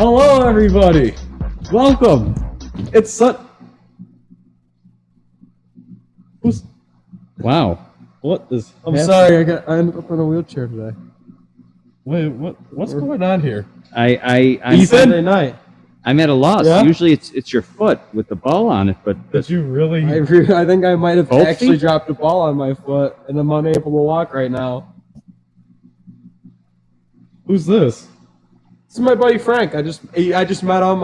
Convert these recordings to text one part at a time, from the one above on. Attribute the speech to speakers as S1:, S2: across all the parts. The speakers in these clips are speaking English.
S1: Hello, everybody. Welcome. It's Wow. What is? I'm sorry. I ended up in a wheelchair today. Wait, what's going on here?
S2: I'm
S1: Sunday night.
S2: I'm at a loss.
S1: Yeah?
S2: Usually it's your foot with the ball on it, but
S1: Did you really? I think I might have actually dropped a ball on my foot, and I'm unable to walk right now. Who's this? This is my buddy Frank. I just met him.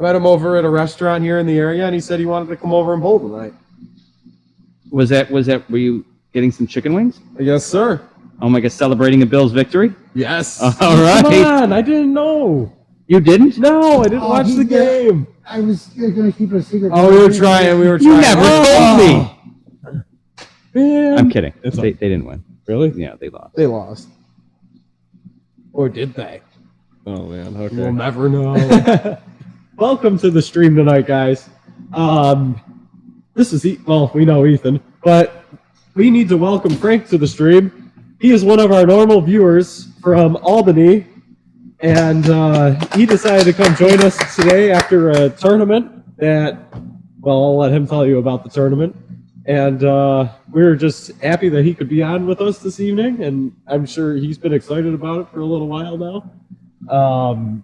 S1: Met him over at a restaurant here in the area, and he said he wanted to come over and bowl tonight.
S2: Were you getting some chicken wings?
S1: Yes, sir.
S2: Oh my God! Celebrating the Bills' victory?
S1: Yes.
S2: All right.
S1: Come on! I didn't know.
S2: You didn't?
S1: No, I didn't watch the game.
S3: I was going to keep it a secret.
S1: Oh, we were trying.
S2: You never told me.
S1: Man.
S2: I'm kidding. They didn't win.
S1: Really?
S2: Yeah, they lost.
S1: They lost. Or did they? Oh man, okay.
S3: We'll never know.
S1: Welcome to the stream tonight, guys. This is we know Ethan, but we need to welcome Frank to the stream. He is one of our normal viewers from Albany, and he decided to come join us today after a tournament that, well, I'll let him tell you about the tournament. And we're just happy that he could be on with us this evening, and I'm sure he's been excited about it for a little while now.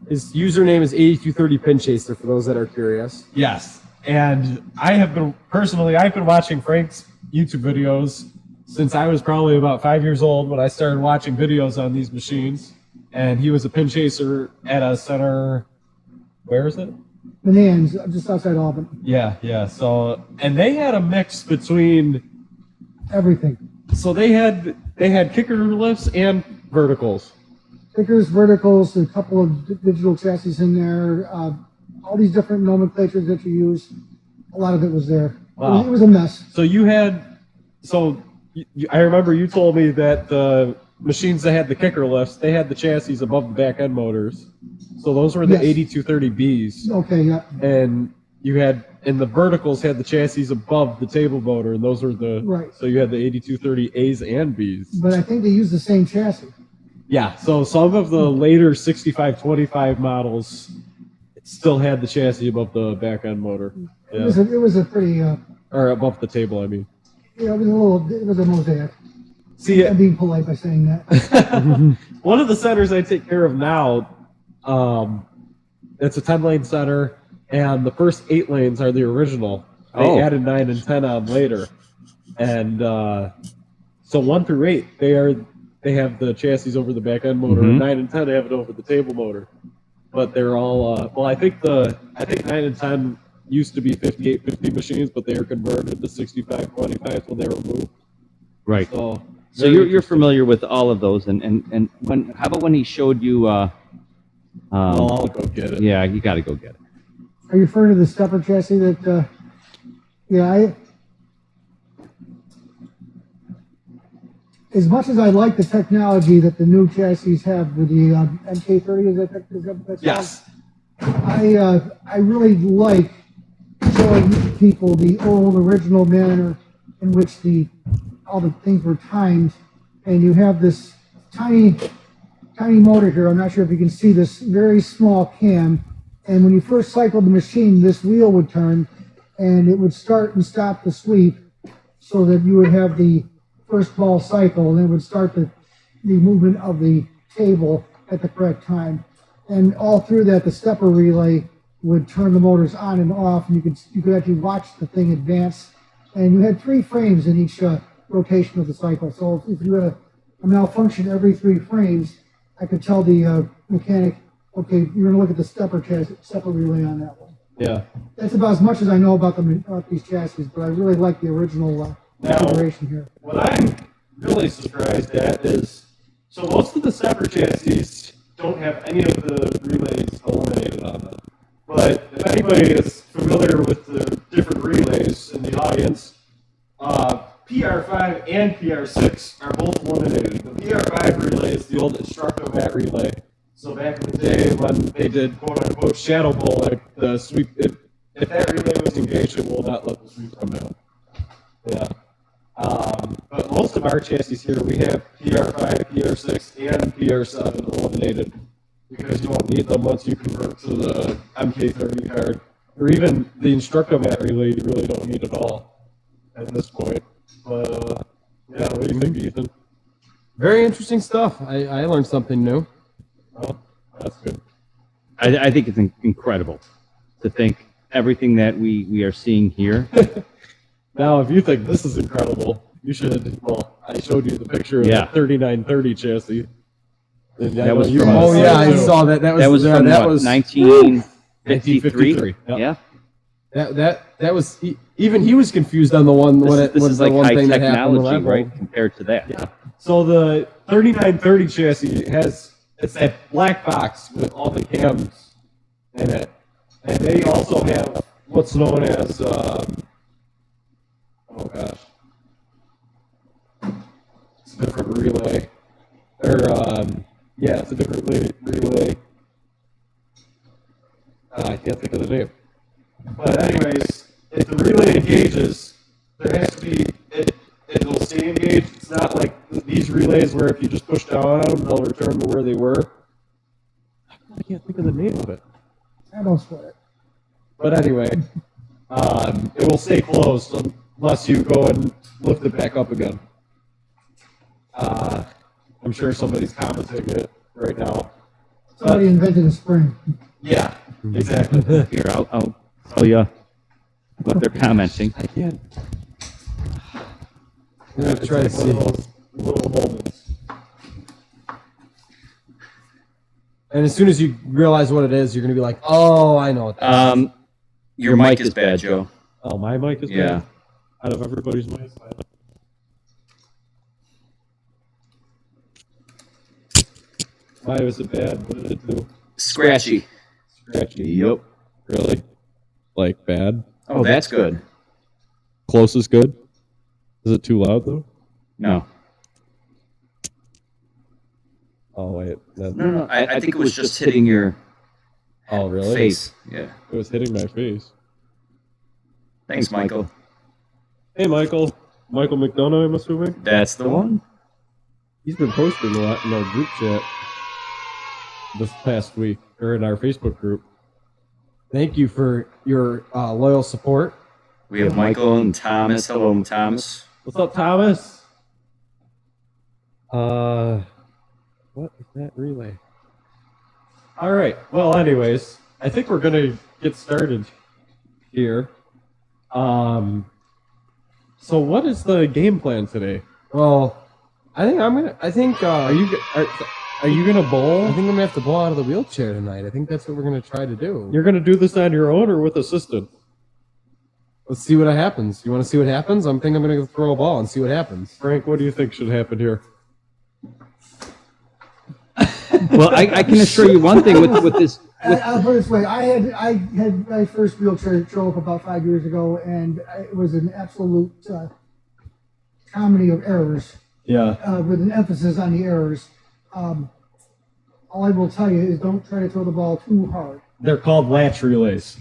S1: His username is 8230 Pinchaser, for those that are curious. Yes, and I've been watching Frank's YouTube videos since I was probably about 5 years old when I started watching videos on these machines, and he was a Pinchaser at a center. Where is it?
S3: Bonan's, just outside Albany.
S1: Yeah. So, and they had a mix between
S3: everything.
S1: So they had kicker lifts and verticals.
S3: Kickers, verticals, a couple of digital chassis in there, all these different nomenclatures that you use. A lot of it was there.
S1: Wow.
S3: It was a mess.
S1: So I remember you told me that the machines that had the kicker lifts, they had the chassis above the back end motors. So those were the 8230Bs.
S3: Okay, yeah.
S1: And the verticals had the chassis above the table motor, and those were
S3: right.
S1: So you had the 8230As and Bs.
S3: But I think they used the same chassis.
S1: Yeah, so some of the later 6525 models still had the chassis above the back end motor. Yeah.
S3: It was a pretty
S1: or above the table, I mean.
S3: Yeah, it was a mosaic.
S1: See,
S3: I'm being polite by saying that.
S1: One of the centers I take care of now, it's a 10-lane center, and the first 8 lanes are the original. They added 9 and 10 on later. And so 1 through 8, they have the chassis over the back end motor.
S2: Mm-hmm.
S1: 9 and 10 have it over the table motor. But they're all I think 9 and 10 used to be 5850 machines, but they were converted to 6525s when they were moved.
S2: Right. So you're familiar with all of those, and how about when he showed you?
S1: I'll go get it.
S2: Yeah, you got to go get it.
S3: Are you referring to the stepper chassis that? As much as I like the technology that the new chassis have with the MK30, is that
S1: yes.
S3: I really like showing people the old original manner in which all the things were timed, and you have this tiny motor here. I'm not sure if you can see this very small cam, and when you first cycled the machine, this wheel would turn, and it would start and stop the sweep, so that you would have the first ball cycle, and it would start the movement of the table at the correct time. And all through that, the stepper relay would turn the motors on and off, and you could actually watch the thing advance. And you had 3 frames in each rotation of the cycle. So if you had a malfunction every 3 frames, I could tell the mechanic, okay, you're going to look at the stepper relay on that one.
S1: Yeah.
S3: That's about as much as I know about these chassis, but I really like the original configuration here.
S1: What I'm really surprised at is, so most of the stepper chassis don't have any of the relays eliminated on them. But if anybody is familiar with the different relays in the audience, PR5 and PR6 are both eliminated. The PR5 relay is the old Instructo-Mat relay. So back in the day when they did quote-unquote shadow bowling, the sweep, if that relay was engaged, it will not let the sweep come down. Yeah. But most of our chassis here, we have PR5, PR6, and PR7 eliminated. because you won't need them once you convert to the MK30 card. Or even the Instructomat relay, you really don't need at all at this point. But, yeah, what do you think, Ethan?
S4: Very interesting stuff. I learned something new.
S1: Oh, that's good.
S2: I think it's incredible to think everything that we are seeing here.
S1: Now, if you think this is incredible, you should, well, I showed you the picture of the 3930 chassis.
S2: That was
S1: you
S2: from-
S4: Oh yeah, I saw that. That was
S2: from
S4: that
S2: what,
S4: was
S2: 1953?
S1: Yep.
S2: Yeah.
S4: that was even he was confused on the one
S2: This is like
S4: the one
S2: high
S4: thing that happened
S2: technology,
S4: when I
S2: right, compared to that.
S1: Yeah. So the 3930 chassis it's that black box with all the cams in it. And they also have what's known as, oh gosh, it's a different relay. Or, yeah, it's a different relay. I can't think of the name. But anyways, if the relay engages, there has to be, it'll stay engaged. It's not like these relays where if you just push down on them, they'll return to where they were. I can't think of the name of it.
S3: I don't sweat it.
S1: But anyway, it will stay closed unless you go and lift it back up again. I'm sure somebody's commenting it right now.
S3: Somebody invented a spring.
S1: Yeah, exactly.
S2: Here, I'll tell you what they're commenting.
S4: I can't. I'm
S1: Yeah,
S4: gonna try to
S1: it's like
S4: see.
S1: one of those little moments.
S4: And as soon as you realize what it is, you're gonna be like, "Oh, I know what that is."
S2: Your mic is bad, Joe.
S1: Oh, my mic is
S2: Yeah.
S1: bad? Out of everybody's mic. Why was it bad? What did it do?
S2: Scratchy.
S1: Scratchy.
S2: Yep.
S1: Really? Like bad?
S2: Oh, that's good.
S1: Close is good? Is it too loud though?
S2: No.
S1: Oh wait.
S2: No. I think it was just hitting your
S1: Oh really?
S2: face. Yeah.
S1: It was hitting my face.
S2: Thanks, Michael.
S1: Hey Michael. Michael McDonough, I'm assuming?
S2: That's the one.
S1: He's been posting a lot in our group chat this past week, or in our Facebook group.
S4: Thank you for your loyal support.
S2: We have Michael and Thomas. Hello, Thomas.
S1: What's up, Thomas? What is that relay? All right. Well, anyways, I think we're gonna get started here. So what is the game plan today?
S4: Well, I think
S1: Are you gonna bowl?
S4: I think I'm gonna have to blow out of the wheelchair tonight. I think that's what we're gonna try to do.
S1: You're gonna do this on your own or with assistant?
S4: Let's see what happens. You want to see what happens? I'm thinking I'm gonna throw a ball and see what happens.
S1: Frank, what do you think should happen here?
S2: Well, I can assure you one thing with this.
S3: I'll put it this way: I had my first wheelchair show up about 5 years ago, and it was an absolute comedy of errors,
S1: Yeah.
S3: with an emphasis on the errors. All I will tell you is don't try to throw the ball too hard.
S1: They're called latch relays.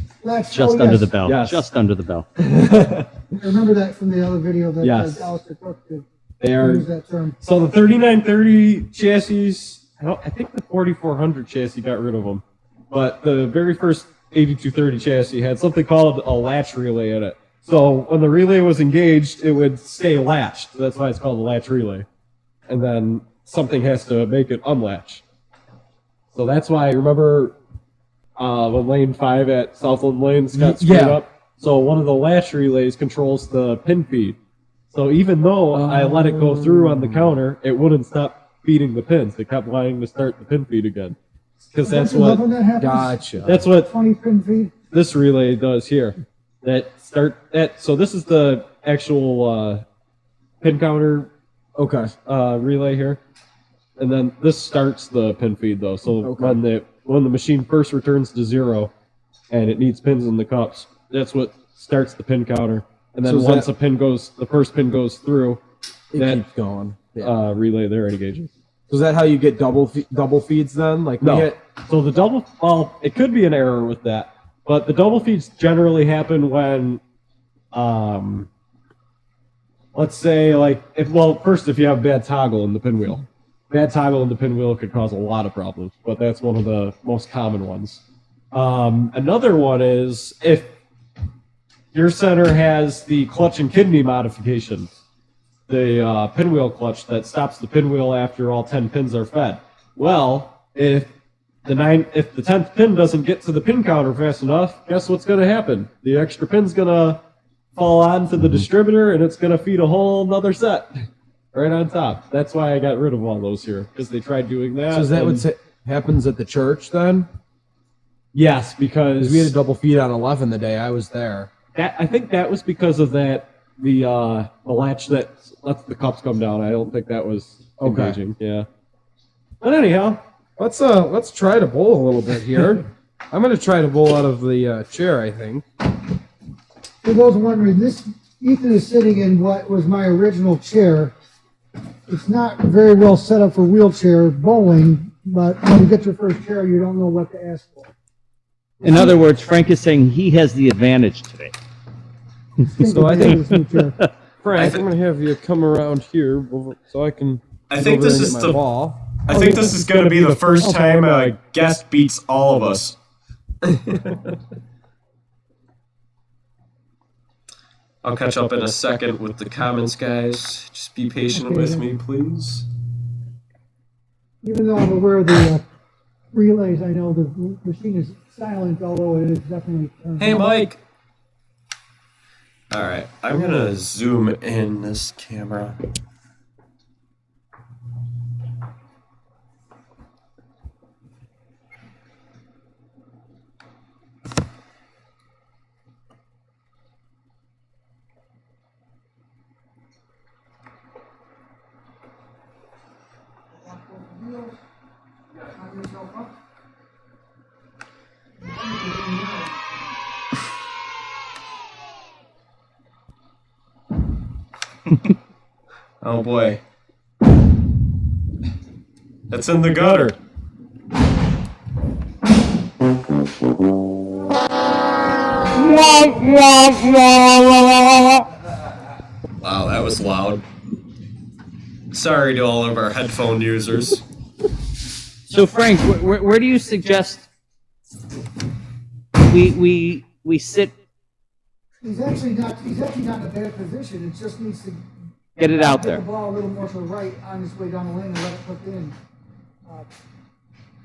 S2: Just under the bell.
S1: Yes.
S2: Just under the bell.
S3: I remember that from the other video that
S1: Yes.
S3: Alistair Cook did.
S1: They
S3: Use
S1: are.
S3: that term.
S1: So the 3930 chassis, I think the 4400 chassis got rid of them, but the very first 8230 chassis had something called a latch relay in it. So when the relay was engaged, it would stay latched. That's why it's called a latch relay. And then something has to make it unlatch. So that's why, remember when lane 5 at Southland Lanes got screwed
S4: Yeah.
S1: up? So one of the latch relays controls the pin feed. So even though I let it go through on the counter, it wouldn't stop feeding the pins. It kept wanting to start the pin feed again. Because
S3: Don't you love when that happens?
S4: Gotcha.
S1: that's what
S3: 20 pin feed.
S1: this relay does here. So this is the actual pin counter
S4: Okay.
S1: relay here, and then this starts the pin feed though. So
S4: Okay.
S1: when the machine first returns to 0, and it needs pins in the cups, that's what starts the pin counter. And then
S4: So is
S1: once
S4: that-
S1: the first pin goes through,
S4: It
S1: that
S4: keeps going. Yeah.
S1: relay there engages.
S4: So is that how you get double feeds then? Like we
S1: No.
S4: hit.
S1: So it could be an error with that, but the double feeds generally happen when, let's say if you have bad toggle in the pinwheel. bad timing on the pinwheel could cause a lot of problems, but that's one of the most common ones. Another one is if your center has the clutch and kidney modification, the pinwheel clutch that stops the pinwheel after all 10 pins are fed. Well, if the 10th pin doesn't get to the pin counter fast enough, guess what's going to happen? The extra pin's going to fall onto the distributor, and it's going to feed a whole nother set right on top. That's why I got rid of all those here, because they tried doing that.
S4: So is that what happens at the church then?
S1: Yes, because
S4: We had a double feed on 11 the day I was there.
S1: I think that was because of that the latch that lets the cups come down. I don't think that was engaging. Yeah. But anyhow,
S4: Let's try to bowl a little bit here. I'm going to try to bowl out of the chair, I think.
S3: For those wondering, Ethan is sitting in what was my original chair. It's not very well set up for wheelchair bowling, but when you get your first chair, you don't know what to ask for.
S2: In other words, Frank is saying he has the advantage today.
S4: So I think,
S3: Frank,
S4: Frank, I'm going to have you come around here so I can.
S5: I think this is
S4: my ball.
S5: I think this is going to be the first time a guest beats all of us. I'll catch up in a second with the comments, guys. Just be patient with me, please.
S3: even though I'm aware of the relays, I know the machine is silent, although it is definitely turned
S5: Hey,
S3: on.
S5: Mike. All right, I'm gonna zoom in this camera. Oh boy. That's in the gutter. Wow, that was loud. Sorry to all of our headphone users.
S2: So Frank, where do you suggest we sit?
S3: He's actually not in a bad position. It just needs to
S2: Get it out
S3: get
S2: there.
S3: the ball a little more to the right on his way down the lane and let it hook in.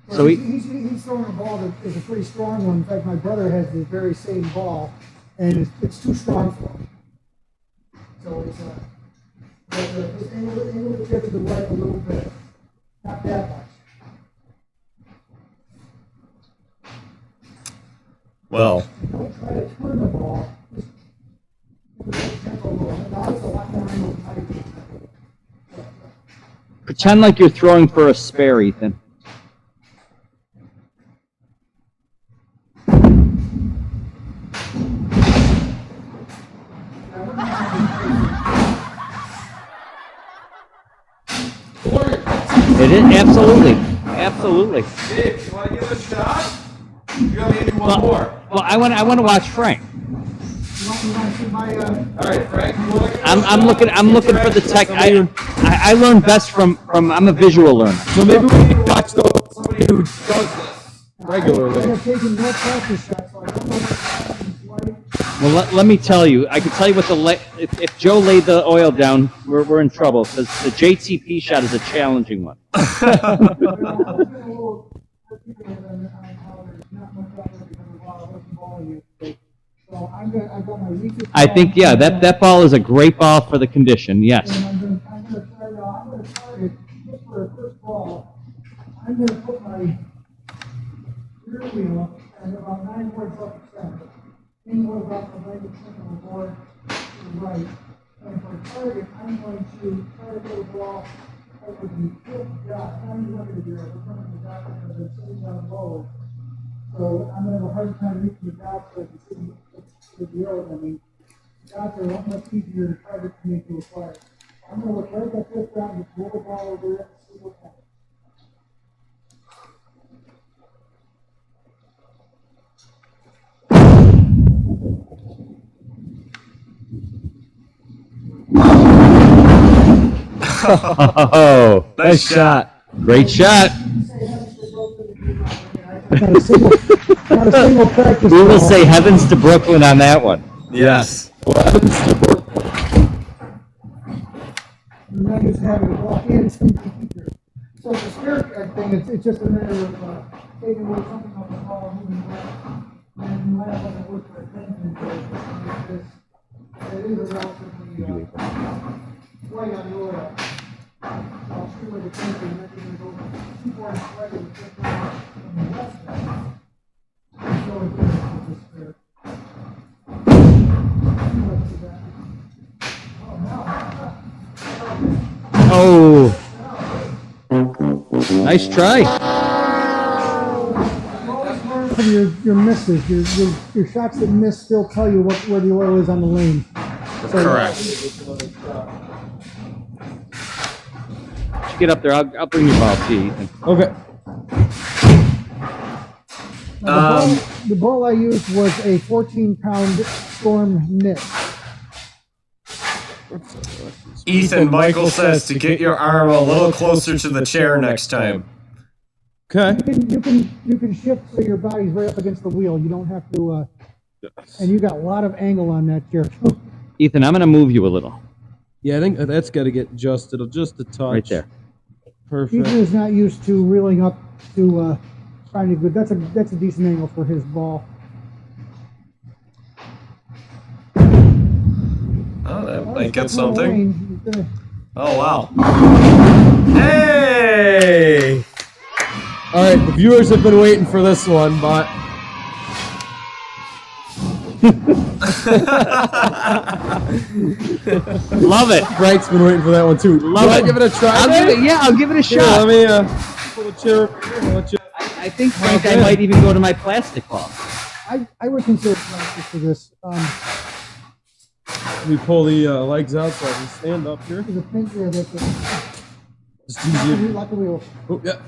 S2: So
S3: he's throwing a ball that is a pretty strong one. In fact, my brother has the very same ball, and it's too strong for him. So it's just angle the tip to the right a little bit, not that much.
S5: Well,
S3: Don't try to turn the ball. Just give it a tempo roll. Now it's a lot more angle tight.
S2: Pretend like you're throwing for a spare, Ethan. It is absolutely.
S5: Dave, you want to give it a shot? You want me to do one more?
S2: Well, I want to watch Frank.
S3: You want to see my
S5: All right, Frank. You want to give it a
S2: I'm looking for the tech. I learn best from. I'm a visual learner.
S4: So maybe we need to watch somebody who does this regularly.
S3: I've taken no practice shots, so I don't know what happens.
S2: Well, let me tell you. I can tell you what if Joe laid the oil down, we're in trouble because the JTP shot is a challenging one. I think that ball is a great ball for the condition. Yes.
S3: I'm going to target just for a first ball. I'm going to put my rear wheel at about 9 points up the center. Anywhere about the 90% of the board to the right. And for target, I'm going to try to get a ball over the fifth dot. I'm not going to do it. We're coming to the dot because I'm sitting down low. So I'm going to have a hard time reaching the dot so I can see the arrows. I mean, dots are a lot much easier to target for me to acquire. I'm going to look right at that fifth dot and just roll the ball over it and see what happens.
S2: Oh,
S5: Nice shot.
S2: Great shot.
S3: Not a single practice.
S2: We will
S3: ball.
S2: say heavens to Brooklyn on that one.
S5: Yes.
S3: And not just having to walk in. So the spirit thing, it's just a matter of taking away something off the ball and moving back. And you have like a work for attention to it. It is a relatively light on the oil. I'll shoot with the tension, and then you go too far and right and just go on the left side. And so it goes with the spirit.
S2: Oh. Nice try.
S3: From your misses, your shots that miss still tell you where the oil is on the lane. So,
S5: Correct.
S2: Get up there. I'll bring your ball to you, Ethan.
S1: Okay.
S3: Now, the ball I used was a 14-pound Storm Knit.
S5: Ethan, Michael says to get your arm a little closer to the chair next time.
S1: Okay.
S3: You can shift so your body's right up against the wheel. You don't have to. And you got a lot of angle on that chair.
S2: Ethan, I'm going to move you a little.
S1: Yeah, I think that's got to get adjusted just a touch.
S2: Right there.
S1: Perfect.
S3: Ethan is not used to reeling up to find a good. That's a decent angle for his ball.
S5: Oh, that might get something. Oh, wow. Hey!
S1: All right, the viewers have been waiting for this one, but
S2: Love it.
S1: Frank's been waiting for that one too.
S2: Love it.
S1: Give it a try.
S2: I'll give it a
S1: Here,
S2: shot.
S1: let me pull the chair.
S2: I think, Frank, I might even go to my plastic ball.
S3: I would consider practice for this.
S1: Let me pull the legs out so I can stand up here.
S3: There's a pinch there that's
S1: It's easier.
S3: like a wheel.
S1: Oh, yeah.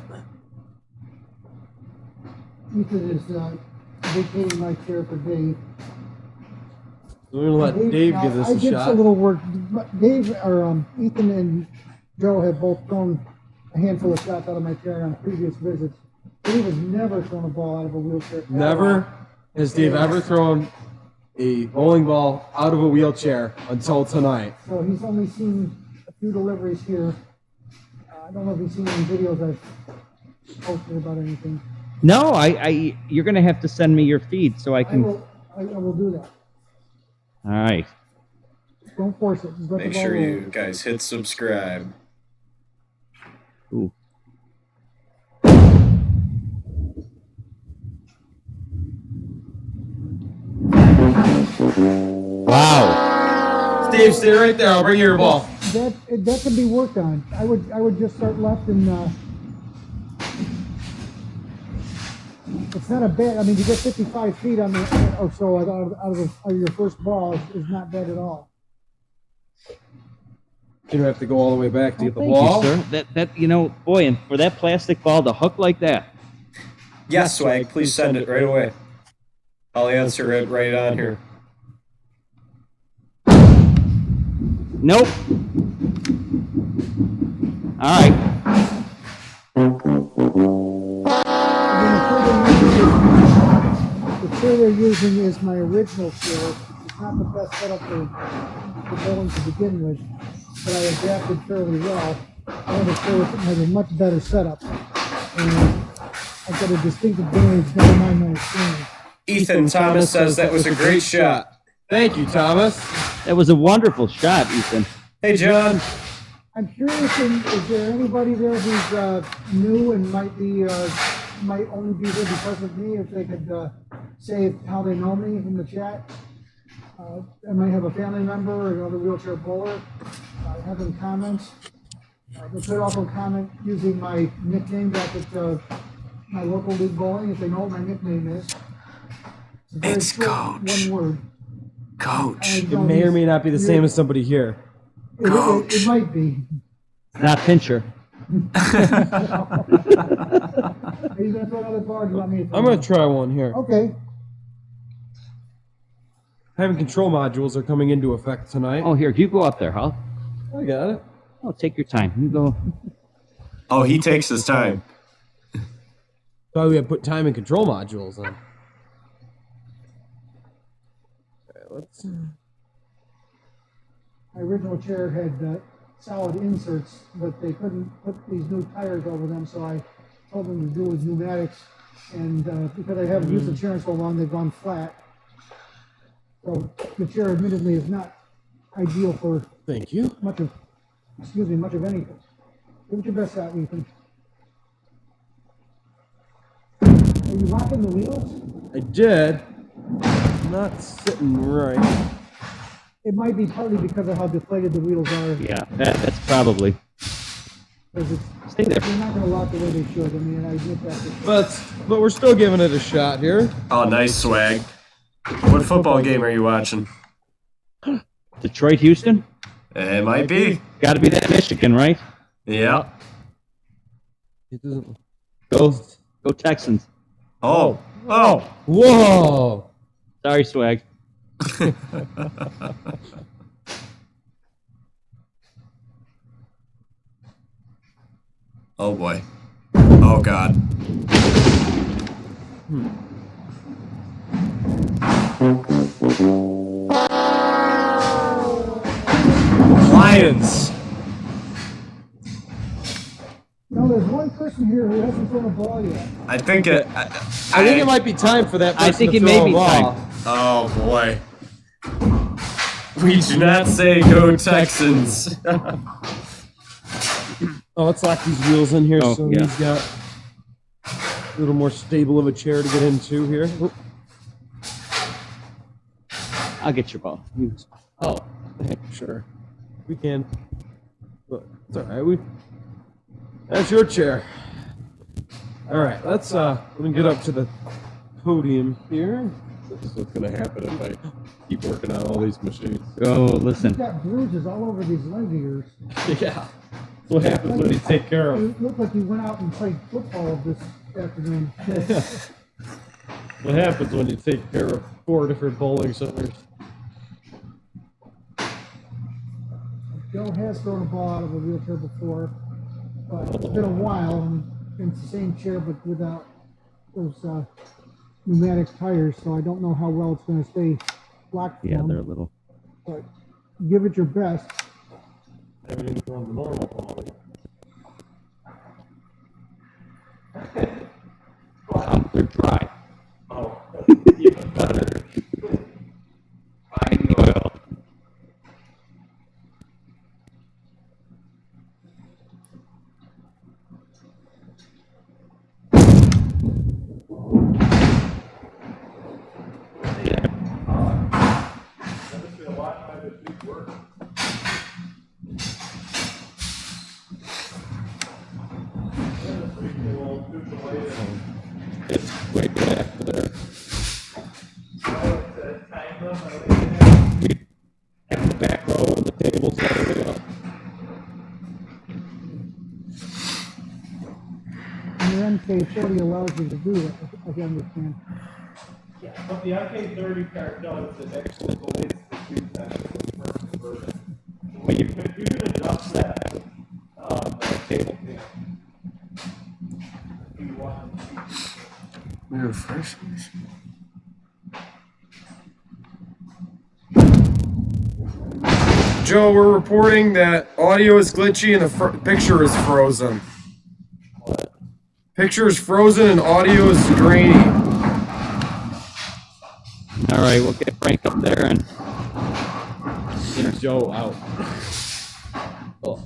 S3: Ethan is vacating my chair for Dave.
S1: So we're gonna let Dave give this
S3: I
S1: a
S3: did
S1: shot.
S3: a little work. Dave or Ethan and Joe have both thrown a handful of shots out of my chair on previous visits. Dave has never thrown a ball out of a wheelchair.
S1: Never has Dave ever thrown a bowling ball out of a wheelchair until tonight.
S3: So he's only seen a few deliveries here. I don't know if he's seen any videos I've posted about anything.
S2: No, you're going to have to send me your feed so I can.
S3: I will do that.
S2: All right.
S3: Don't force it. Just let
S5: Make
S3: the ball
S5: sure
S3: roll.
S5: you guys hit subscribe.
S2: Ooh. Wow.
S1: Dave, stay right there. I'll bring you your ball.
S3: That can be worked on. I would just start left and it's not a bad. I mean, you get 55 feet on the or so out of your first ball is not bad at all.
S1: You don't have to go all the way back to get the
S2: Thank
S1: ball.
S2: you, sir. That boy, and for that plastic ball to hook like that.
S5: Yes, Swag, please send it right away. I'll answer it right on here.
S2: Nope. All right.
S3: The chair they're using is my original chair. It's not the best setup for bowling to begin with, but I adapted fairly well. I have a chair that has a much better setup, and I've got a distinct advantage. Never mind my experience.
S5: Ethan Thomas says that was a great shot.
S1: Thank you, Thomas.
S2: That was a wonderful shot, Ethan.
S5: Hey, John.
S3: I'm curious, is there anybody there who's new and might only be here because of me? If they could say how they know me in the chat. I might have a family member or another wheelchair bowler. Have them comments. They could also comment using my nickname back at my local league bowling if they know what my nickname is.
S5: It's
S3: short,
S5: Coach.
S3: One word.
S5: Coach.
S1: It may or may not be the same as somebody here.
S3: It might be.
S2: Not Pincher.
S3: Are you gonna throw another ball? Or do you want me to throw
S1: I'm going
S3: one?
S1: to try one here.
S3: Okay.
S1: Having control modules are coming into effect tonight.
S2: Oh, here, you go up there, huh?
S1: I got it.
S2: Oh, take your time. You go.
S5: Oh, he takes his time.
S4: Thought we had put time and control modules on. Okay, let's.
S3: My original chair had solid inserts, but they couldn't put these new tires over them, so I told them to do with pneumatics. And because I haven't used the chair in so long, they've gone flat. So the chair, admittedly, is not ideal for
S4: Thank you.
S3: much of anything. Give it your best shot, Ethan. Are you locking the wheels?
S4: I did. Not sitting right.
S3: It might be partly because of how deflated the wheels are.
S2: Yeah, that's probably.
S3: Because
S2: Stay there.
S3: they're not going to lock the way they should. I mean, I admit that.
S4: But we're still giving it a shot here.
S5: Oh, nice swag. What football game are you watching?
S2: Detroit, Houston?
S5: It might be.
S2: Got to be that Michigan, right?
S5: Yeah.
S4: It doesn't.
S2: Go Texans.
S5: Oh. Oh.
S4: Whoa!
S2: Sorry, Swag.
S5: Oh boy. Oh god. Lions.
S3: No, there's one person here who hasn't thrown a ball yet.
S5: I think it.
S4: I think it might be time for that.
S2: I
S4: person
S2: think
S4: to
S2: it may
S4: throw a
S2: be
S4: ball.
S2: time.
S5: Oh boy. We do not say go Texans.
S4: Oh, let's lock these wheels in here
S2: Oh,
S4: so
S2: yeah.
S4: he's got a little more stable of a chair to get into here. Oop.
S2: I'll get your ball.
S4: Oh, sure. We can. But it's all right. That's your chair. All right, let's let me get up to the podium here.
S1: This is what's gonna happen if I keep working on all these machines.
S2: Oh, listen.
S3: You've got bruises all over these leg of yours.
S4: Yeah.
S1: What happens when you take care of?
S3: You look like you went out and played football this afternoon.
S1: What happens when you take care of 4 different bowling centers?
S3: Joe has thrown a ball out of a wheelchair before, but it's been a while, and it's the same chair, but without those pneumatic tires, so I don't know how well it's going to stay locked for
S2: Yeah,
S3: him,
S2: they're a little.
S3: but give it your best.
S1: Everything's going to normal bowling.
S2: They're dry.
S1: Oh, even better.
S2: Fine oil. It's way back there. We have the back row and the tables all the way up.
S3: And your MK40 allows you to do it, if I understand.
S1: Yeah, what the MK30 card does is actually relates the two sensors in the first version. Well, you can adjust that table thing. If you want.
S5: Refresh. Joe, we're reporting that audio is glitchy and the picture is frozen.
S1: What?
S5: Picture is frozen and audio is grainy.
S2: All right, we'll get Frank up there and
S1: Joe out.
S2: oh,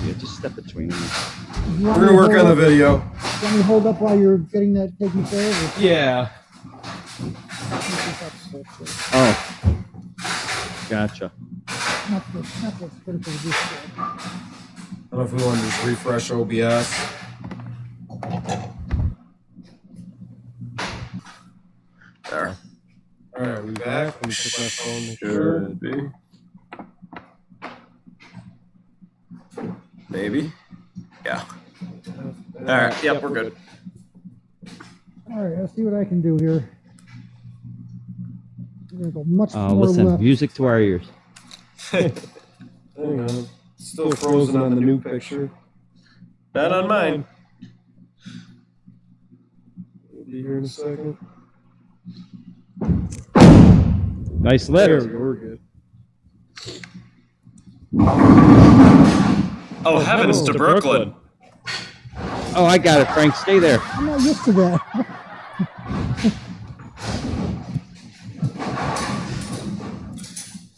S2: yeah, just step between them.
S5: We're gonna work on the video.
S3: Let me hold up while you're getting that taken care of.
S4: Yeah.
S2: Oh, gotcha.
S3: Not what's critical to this job.
S5: I don't know if we want to just refresh OBS. There.
S4: All right, we back. Let me put my phone. Make
S1: Should be.
S5: Maybe. Yeah. All right. Yep, we're good.
S3: All right, let's see what I can do here. I'm gonna go much more
S2: Listen,
S3: left.
S2: music to our ears.
S4: Hang on. Still frozen on the new picture.
S5: Not on mine.
S4: We'll be here in a second.
S2: Nice
S4: There we
S2: lift.
S4: go. We're good.
S5: Oh, heavens to Brooklyn.
S2: Oh, I got it, Frank. Stay there.
S3: I'm not used to that.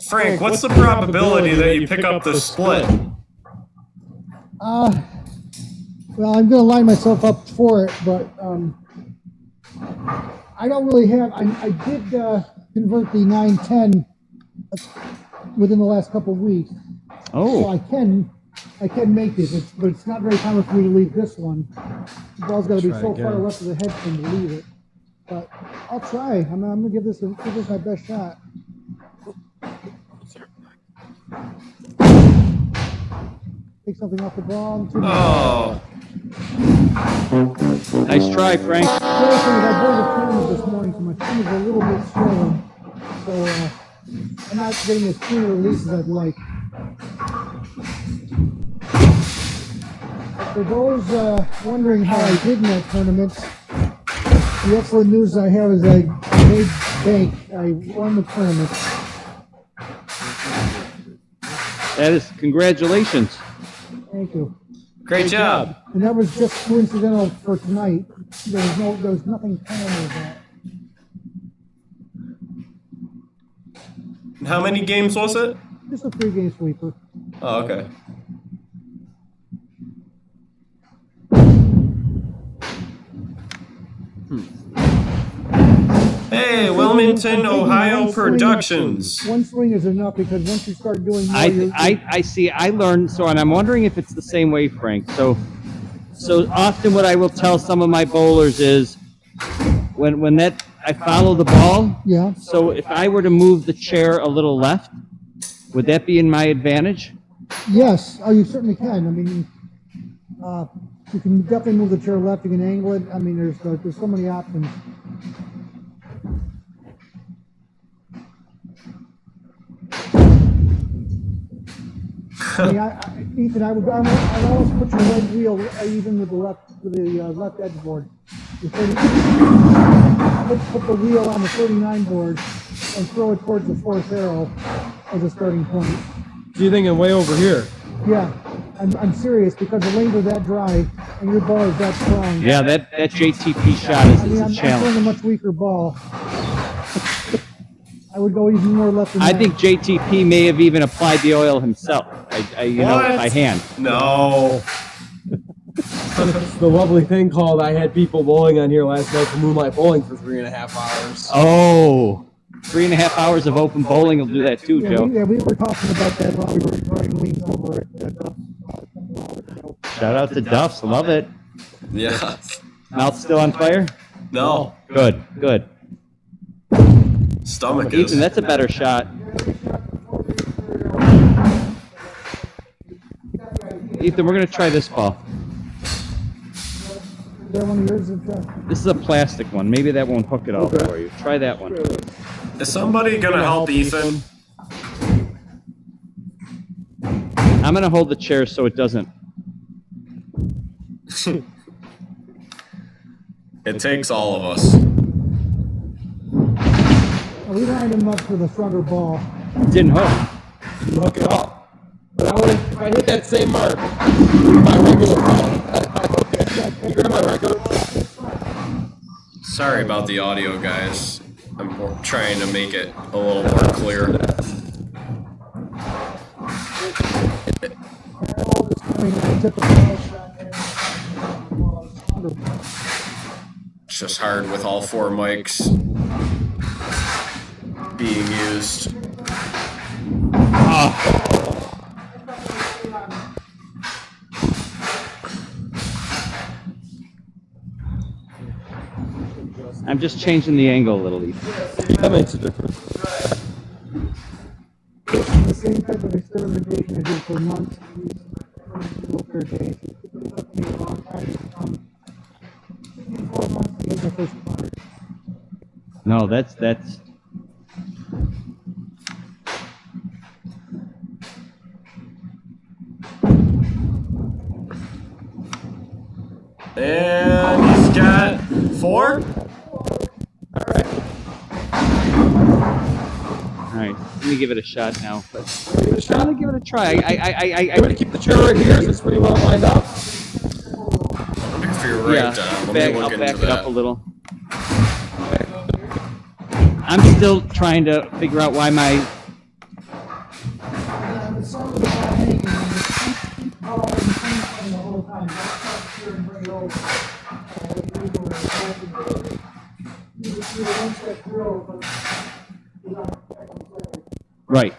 S5: Frank, what's the probability that you pick up the split?
S3: Well, I'm going to line myself up for it, but I don't really have. I did convert the 910 within the last couple of weeks, so
S2: Oh,
S3: I can make it. But it's not very common for me to leave this one. The ball's got to be
S4: Try
S3: so
S4: again.
S3: far left of the head pin to leave it. But I'll try. I'm going to give this my best shot. Take something off the ball.
S5: Oh,
S2: nice try, Frank.
S3: The other thing is I bowled a tournament this morning, so my fingers are a little bit swollen. So I'm not getting as clean a release as I'd like. But for those wondering how I did in that tournament, the excellent news I have is I made bank. I won the tournament.
S2: That is congratulations.
S3: Thank you.
S5: great job.
S3: And that was just coincidental for tonight. There was nothing planned with that.
S5: And how many games was it?
S3: Just a 3-game sweeper.
S5: Oh, okay. Hey, Wilmington, Ohio Productions.
S3: One swing is enough because once you start doing more,
S2: I see. I learned so, and I'm wondering if it's the same way, Frank. So often what I will tell some of my bowlers is when that I follow the ball.
S3: yeah.
S2: So if I were to move the chair a little left, would that be in my advantage?
S3: Yes. Oh, you certainly can. I mean, you can definitely move the chair left. You can angle it. I mean, there's so many options. I mean, Ethan, I'd always put your right wheel even with the left edge board. Put the wheel on the 39 board and throw it towards the fourth arrow as a starting point.
S4: So you thinking way over here?
S3: Yeah, I'm serious because the lanes are that dry and your ball is that strong.
S2: Yeah, that JTP shot is
S3: I mean,
S2: a
S3: I'm throwing a
S2: challenge.
S3: much weaker ball. I would go even more left than
S2: I
S3: that.
S2: think JTP may have even applied the oil himself. You know,
S5: What?
S2: by hand.
S5: No.
S4: It's the lovely thing called I had people bowling on here last night for Moonlight Bowling for 3.5 hours.
S2: Oh, 3.5 hours of open bowling will do that too, Joe.
S3: we were talking about that while we were recording Leans over it.
S2: Shout out to Duffs, love it.
S5: Yeah.
S2: Mouth still on fire?
S5: No.
S2: Good, good.
S5: Stomach
S2: Ethan,
S5: is.
S2: that's a better shot. Ethan, we're gonna try this ball.
S3: Is that one of yours?
S2: This is a plastic one. Maybe that won't hook it all for you. Try that one.
S5: Is somebody gonna help Ethan?
S2: I'm gonna hold the chair so it doesn't.
S5: It takes all of us.
S3: We lined him up for the stronger ball.
S2: Didn't hook.
S4: Look it up. But I would if I hit that same mark, my regular ball. Okay. You grab my regular ball.
S5: Sorry about the audio, guys. I'm trying to make it a little more clear. It's just hard with all 4 mics being used.
S2: I'm just changing the angle a little, Ethan.
S4: That makes a difference.
S3: The same type of experimentation I did for months. Days. It took me a long time to come. 4 months to get my first putter.
S2: No, that's.
S5: And he's got 4.
S2: All right, let me give it a shot now. But I'm gonna give it a try.
S4: I'm going to keep the chair right here. It's pretty well lined up.
S5: If you're right,
S2: Yeah,
S5: let me look
S2: I'll
S5: into
S2: back it
S5: that.
S2: up a little. I'm still trying to figure out why my.
S3: The song was about hanging, and the whole time. Here and bring it over. You were one step through, but you're not
S2: Right.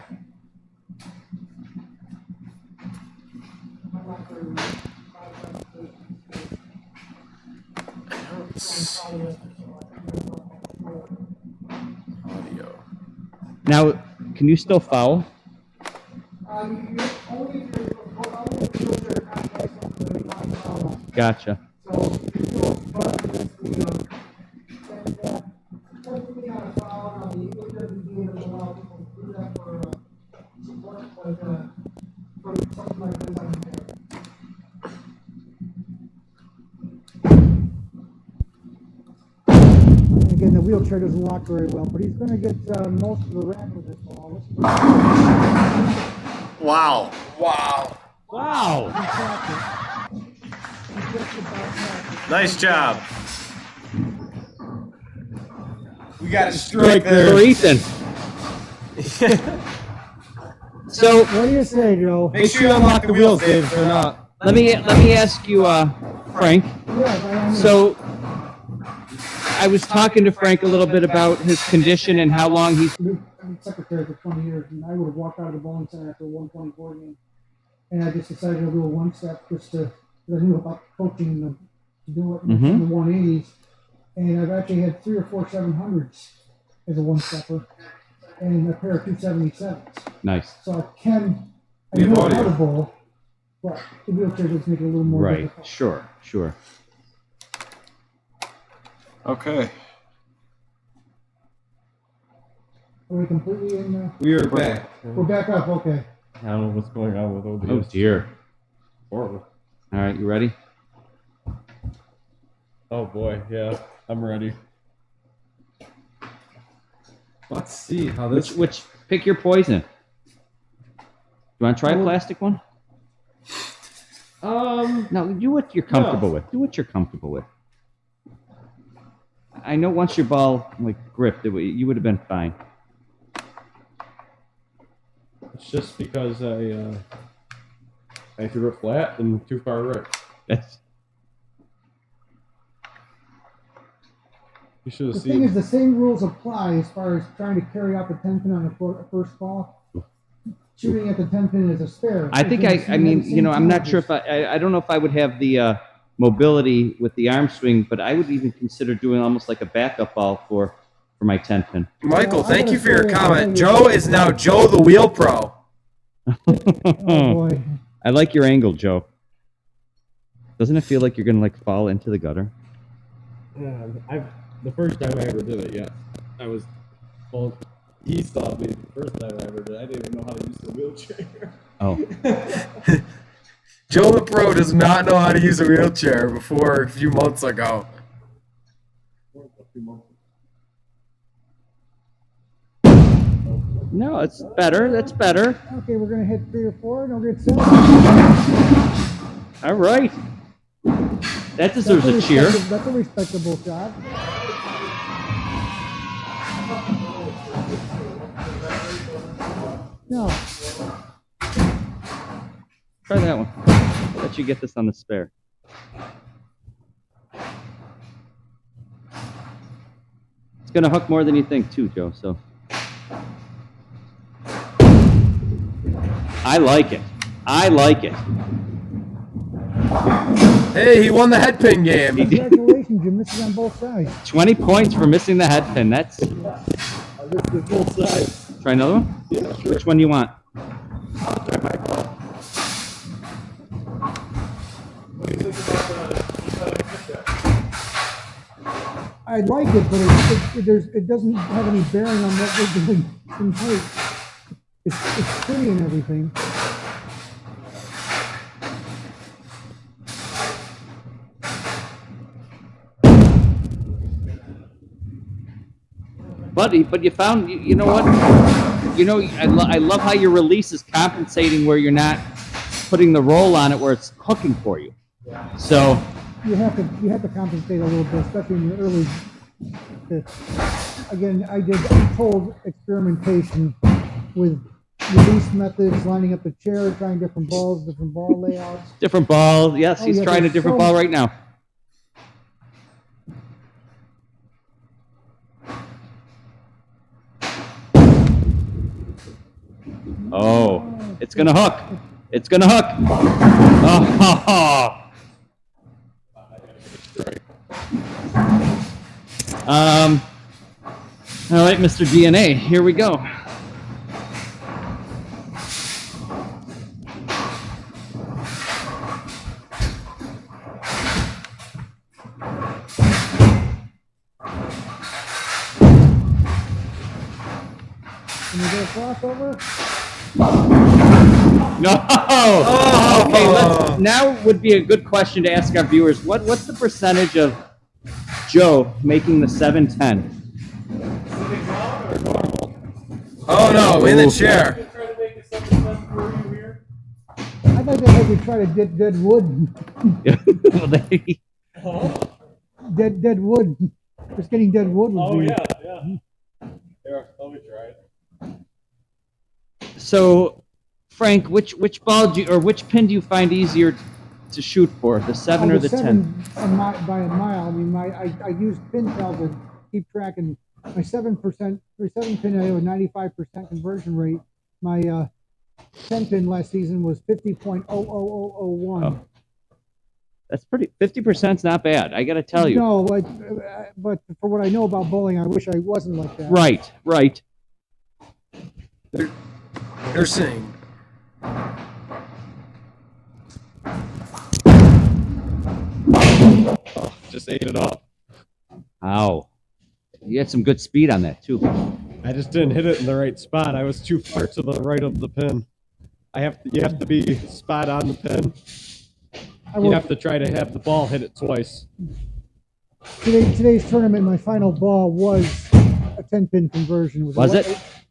S5: Audio.
S2: Now, can you still foul? Gotcha.
S3: Again, the wheelchair doesn't lock very well, but he's going to get most of the ramp with this ball.
S5: Wow. Wow.
S2: Wow.
S5: Nice job.
S4: We got a strike
S2: For
S4: there.
S2: Ethan. So
S3: What do you say, Joe?
S4: Make sure you unlock the wheels, Dave, if they're not.
S2: let me ask you, Frank. So I was talking to Frank a little bit about his condition and how long he's.
S3: I've been secretary for 20 years, and I would have walked out of the bowling center after a 124 game. And I just decided to do a one step just to, because I knew about coaching to do it in the 180s. And I've actually had 3 or 4 700s as a one stepper and a pair of 277s.
S2: Nice.
S3: So I know how to bowl, but the wheelchair does make it a little more
S2: Right.
S3: difficult.
S2: Sure.
S5: Okay.
S3: Are we completely in?
S4: We are back.
S3: We're back up, okay.
S4: I don't know what's going on with OBS.
S2: Oh dear.
S4: Horrible.
S2: All right, you ready?
S4: Oh boy, yeah, I'm ready. Let's see how this.
S2: Which pick your poison. You want to try a plastic one? No, do what you're comfortable with. Do what you're comfortable with. I know once your ball gripped, you would have been fine.
S4: It's just because I threw it flat and too far right.
S2: That's
S4: You should have
S3: The thing is,
S4: seen.
S3: the same rules apply as far as trying to carry out the 10 pin on the first ball. Shooting at the 10 pin is a spare.
S2: I think I mean, I'm not sure if I don't know if I would have the mobility with the arm swing, but I would even consider doing almost like a backup ball for my 10 pin.
S6: Michael, thank you for your comment. Joe is now Joe the Wheel Pro.
S3: Oh boy.
S2: I like your angle, Joe. Doesn't it feel like you're gonna fall into the gutter?
S4: The first time I ever did it, yeah. I was, well, he saw me the first time I ever did it. I didn't even know how to use the wheelchair.
S2: Oh,
S6: Joe the Pro does not know how to use a wheelchair before a few months ago.
S2: no, it's better. That's better.
S3: Okay, we're gonna hit 3 or 4, and we'll get 7.
S2: All right. That deserves a cheer.
S3: That's a respectable shot. No.
S2: Try that one. Let you get this on the spare. It's gonna hook more than you think, too, Joe. So I like it. I like it.
S6: Hey, he won the head pin game.
S3: Congratulations, you missed it on both sides.
S2: 20 points for missing the head pin. That's. Try another one? Yeah, sure. Which one do you want?
S3: I like it, but it doesn't have any bearing on what we're doing in height. It's pretty and everything.
S2: but you found, you know what? You know, I love how your release is compensating where you're not putting the roll on it where it's hooking for you. So
S3: you have to compensate a little bit, especially in the early. Again, I did untold experimentation with release methods, lining up the chair, trying different balls, different ball layouts.
S2: Different ball. Yes, he's trying a different ball right now. Oh, it's gonna hook. It's gonna hook. Oh. All right, Mr. DNA, here we go.
S3: Can you get a crossover?
S2: No. Oh. Okay. Now would be a good question to ask our viewers. What's the percentage of Joe making the 710?
S6: Oh no, in the chair.
S3: I'd like to have you try to get dead wood.
S2: Well,
S3: Dead wood. Just getting dead wood would be.
S1: yeah. Here, let me try it.
S2: So, Frank, which ball or which pin do you find easier to shoot for, the 7 or the 10?
S3: By a mile. I mean, I used Pinchaser to keep track, and my 7% for 7 pin, I have a 95% conversion rate. My 10 pin last season was 50.00001.
S2: Oh. That's pretty. 50%'s not bad. I got to tell you.
S3: No, but for what I know about bowling, I wish I wasn't like that.
S2: Right.
S6: They're saying.
S1: Just ate it up.
S2: Ow. You had some good speed on that too.
S1: I just didn't hit it in the right spot. I was too far to the right of the pin. You have to be spot on the pin. You have to try to have the ball hit it twice.
S3: Today's tournament, my final ball was a 10 pin conversion.
S2: Was it?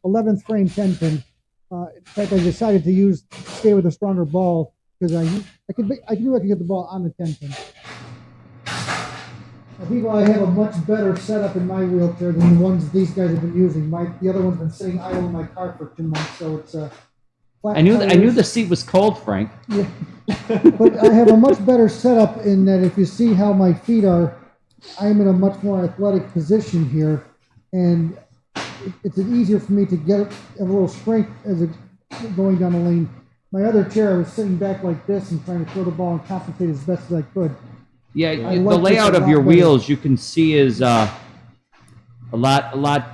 S3: 11th frame 10 pin. In fact, I decided to stay with a stronger ball because I knew I could get the ball on the 10 pin. I think I have a much better setup in my wheelchair than the ones these guys have been using. The other one's been sitting idle in my car for 2 months, so it's flat
S2: I knew
S3: tires.
S2: the seat was cold, Frank.
S3: Yeah. But I have a much better setup in that if you see how my feet are, I'm in a much more athletic position here, and it's easier for me to get a little strength as going down the lane. My other chair, I was sitting back like this and trying to throw the ball and compensate as best as I could.
S2: Yeah,
S3: I
S2: the
S3: like
S2: layout
S3: this a
S2: of your
S3: lot better.
S2: wheels you can see is a lot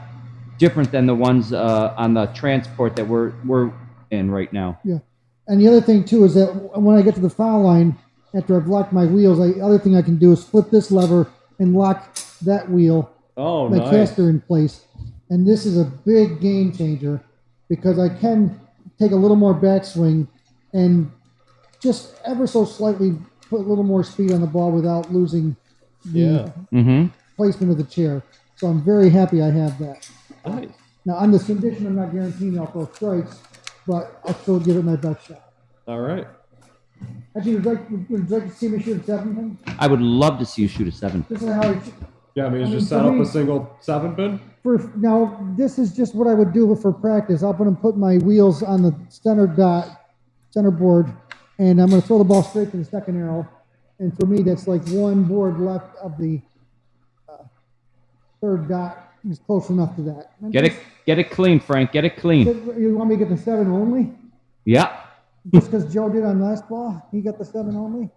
S2: different than the ones on the transport that we're in right now.
S3: Yeah, and the other thing too is that when I get to the foul line, after I've locked my wheels, the other thing I can do is flip this lever and lock that wheel,
S1: Oh,
S3: my
S1: nice.
S3: caster in place. And this is a big game changer because I can take a little more backswing and just ever so slightly put a little more speed on the ball without losing the placement of the chair. So I'm very happy I have that.
S1: Nice.
S3: Now, on this condition, I'm not guaranteeing I'll throw strikes, but I'll still give it my best shot.
S1: All right.
S3: Actually, would you like to see me shoot a 7 pin?
S2: I would love to see you shoot a 7.
S3: This is how I shoot.
S1: Yeah, I mean,
S3: I mean,
S1: just
S3: for
S1: set up
S3: me-
S1: a single 7 pin.
S3: Now, this is just what I would do for practice. I'm going to put my wheels on the center board, and I'm going to throw the ball straight to the second arrow. And for me, that's like one board left of the third dot. Is close enough to that.
S2: Get it clean, Frank. Get it clean.
S3: You want me to get the 7 only?
S2: Yeah.
S3: Just because Joe did on last ball, he got the 7 only.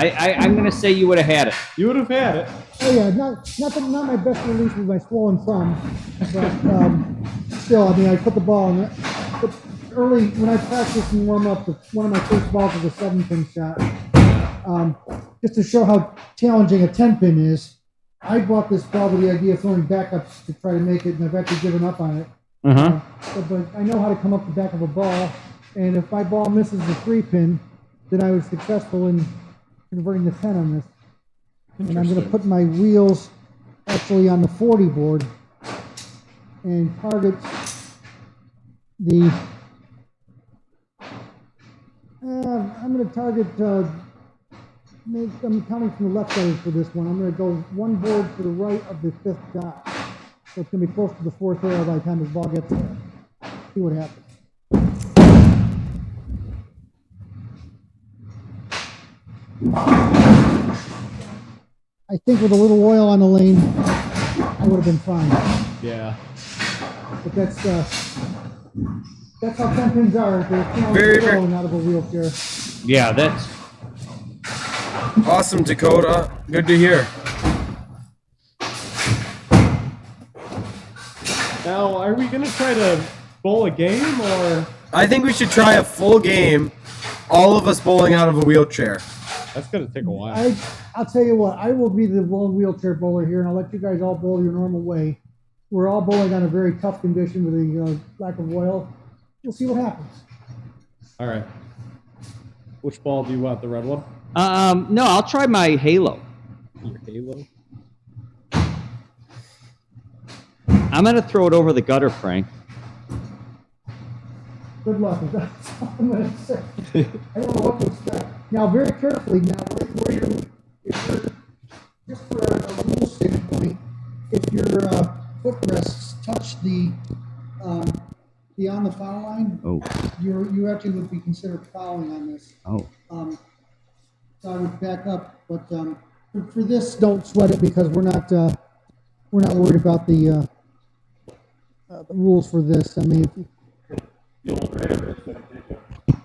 S2: I'm gonna say you would have had it.
S1: You would have had it.
S3: Oh yeah, not my best release with my swollen thumb, but still, I mean, I put the ball in. But early when I practiced and warm up, one of my first balls was a 7 pin shot. Just to show how challenging a 10 pin is, I bought this ball with the idea of throwing backups to try to make it, and I've actually given up on it. But I know how to come up the back of a ball, And if my ball misses the 3-pin, then I was successful in converting the 10 on this. And I'm going to put my wheels actually on the 40 board and target the. I'm going to target. I'm counting from the left side for this one. I'm going to go one board to the right of the 5th dot. So it's going to be close to the 4th arrow by the time this ball gets there. See what happens. I think with a little oil on the lane, I would have been fine.
S1: Yeah.
S3: But that's how 10 pins are. They're going out of a wheelchair.
S2: Yeah, that's
S6: Awesome, Dakota. Good to hear.
S1: Now, are we gonna try to bowl a game or?
S6: I think we should try a full game, all of us bowling out of a wheelchair.
S1: That's gonna take a while.
S3: I'll tell you what, I will be the lone wheelchair bowler here, and I'll let you guys all bowl your normal way. We're all bowling on a very tough condition with a lack of oil. We'll see what happens.
S1: All right. Which ball do you want? The red one?
S2: no, I'll try my Halo.
S1: Your Halo?
S2: I'm gonna throw it over the gutter, Frank.
S3: Good luck. That's all I'm going to say. I don't know what to expect. Now, very carefully, where you're, just for a rule standpoint, if your footrests touch the on the foul line, you actually would be considered fouling on this. So I would back up, but for this, don't sweat it because we're not worried about the rules for this. I mean,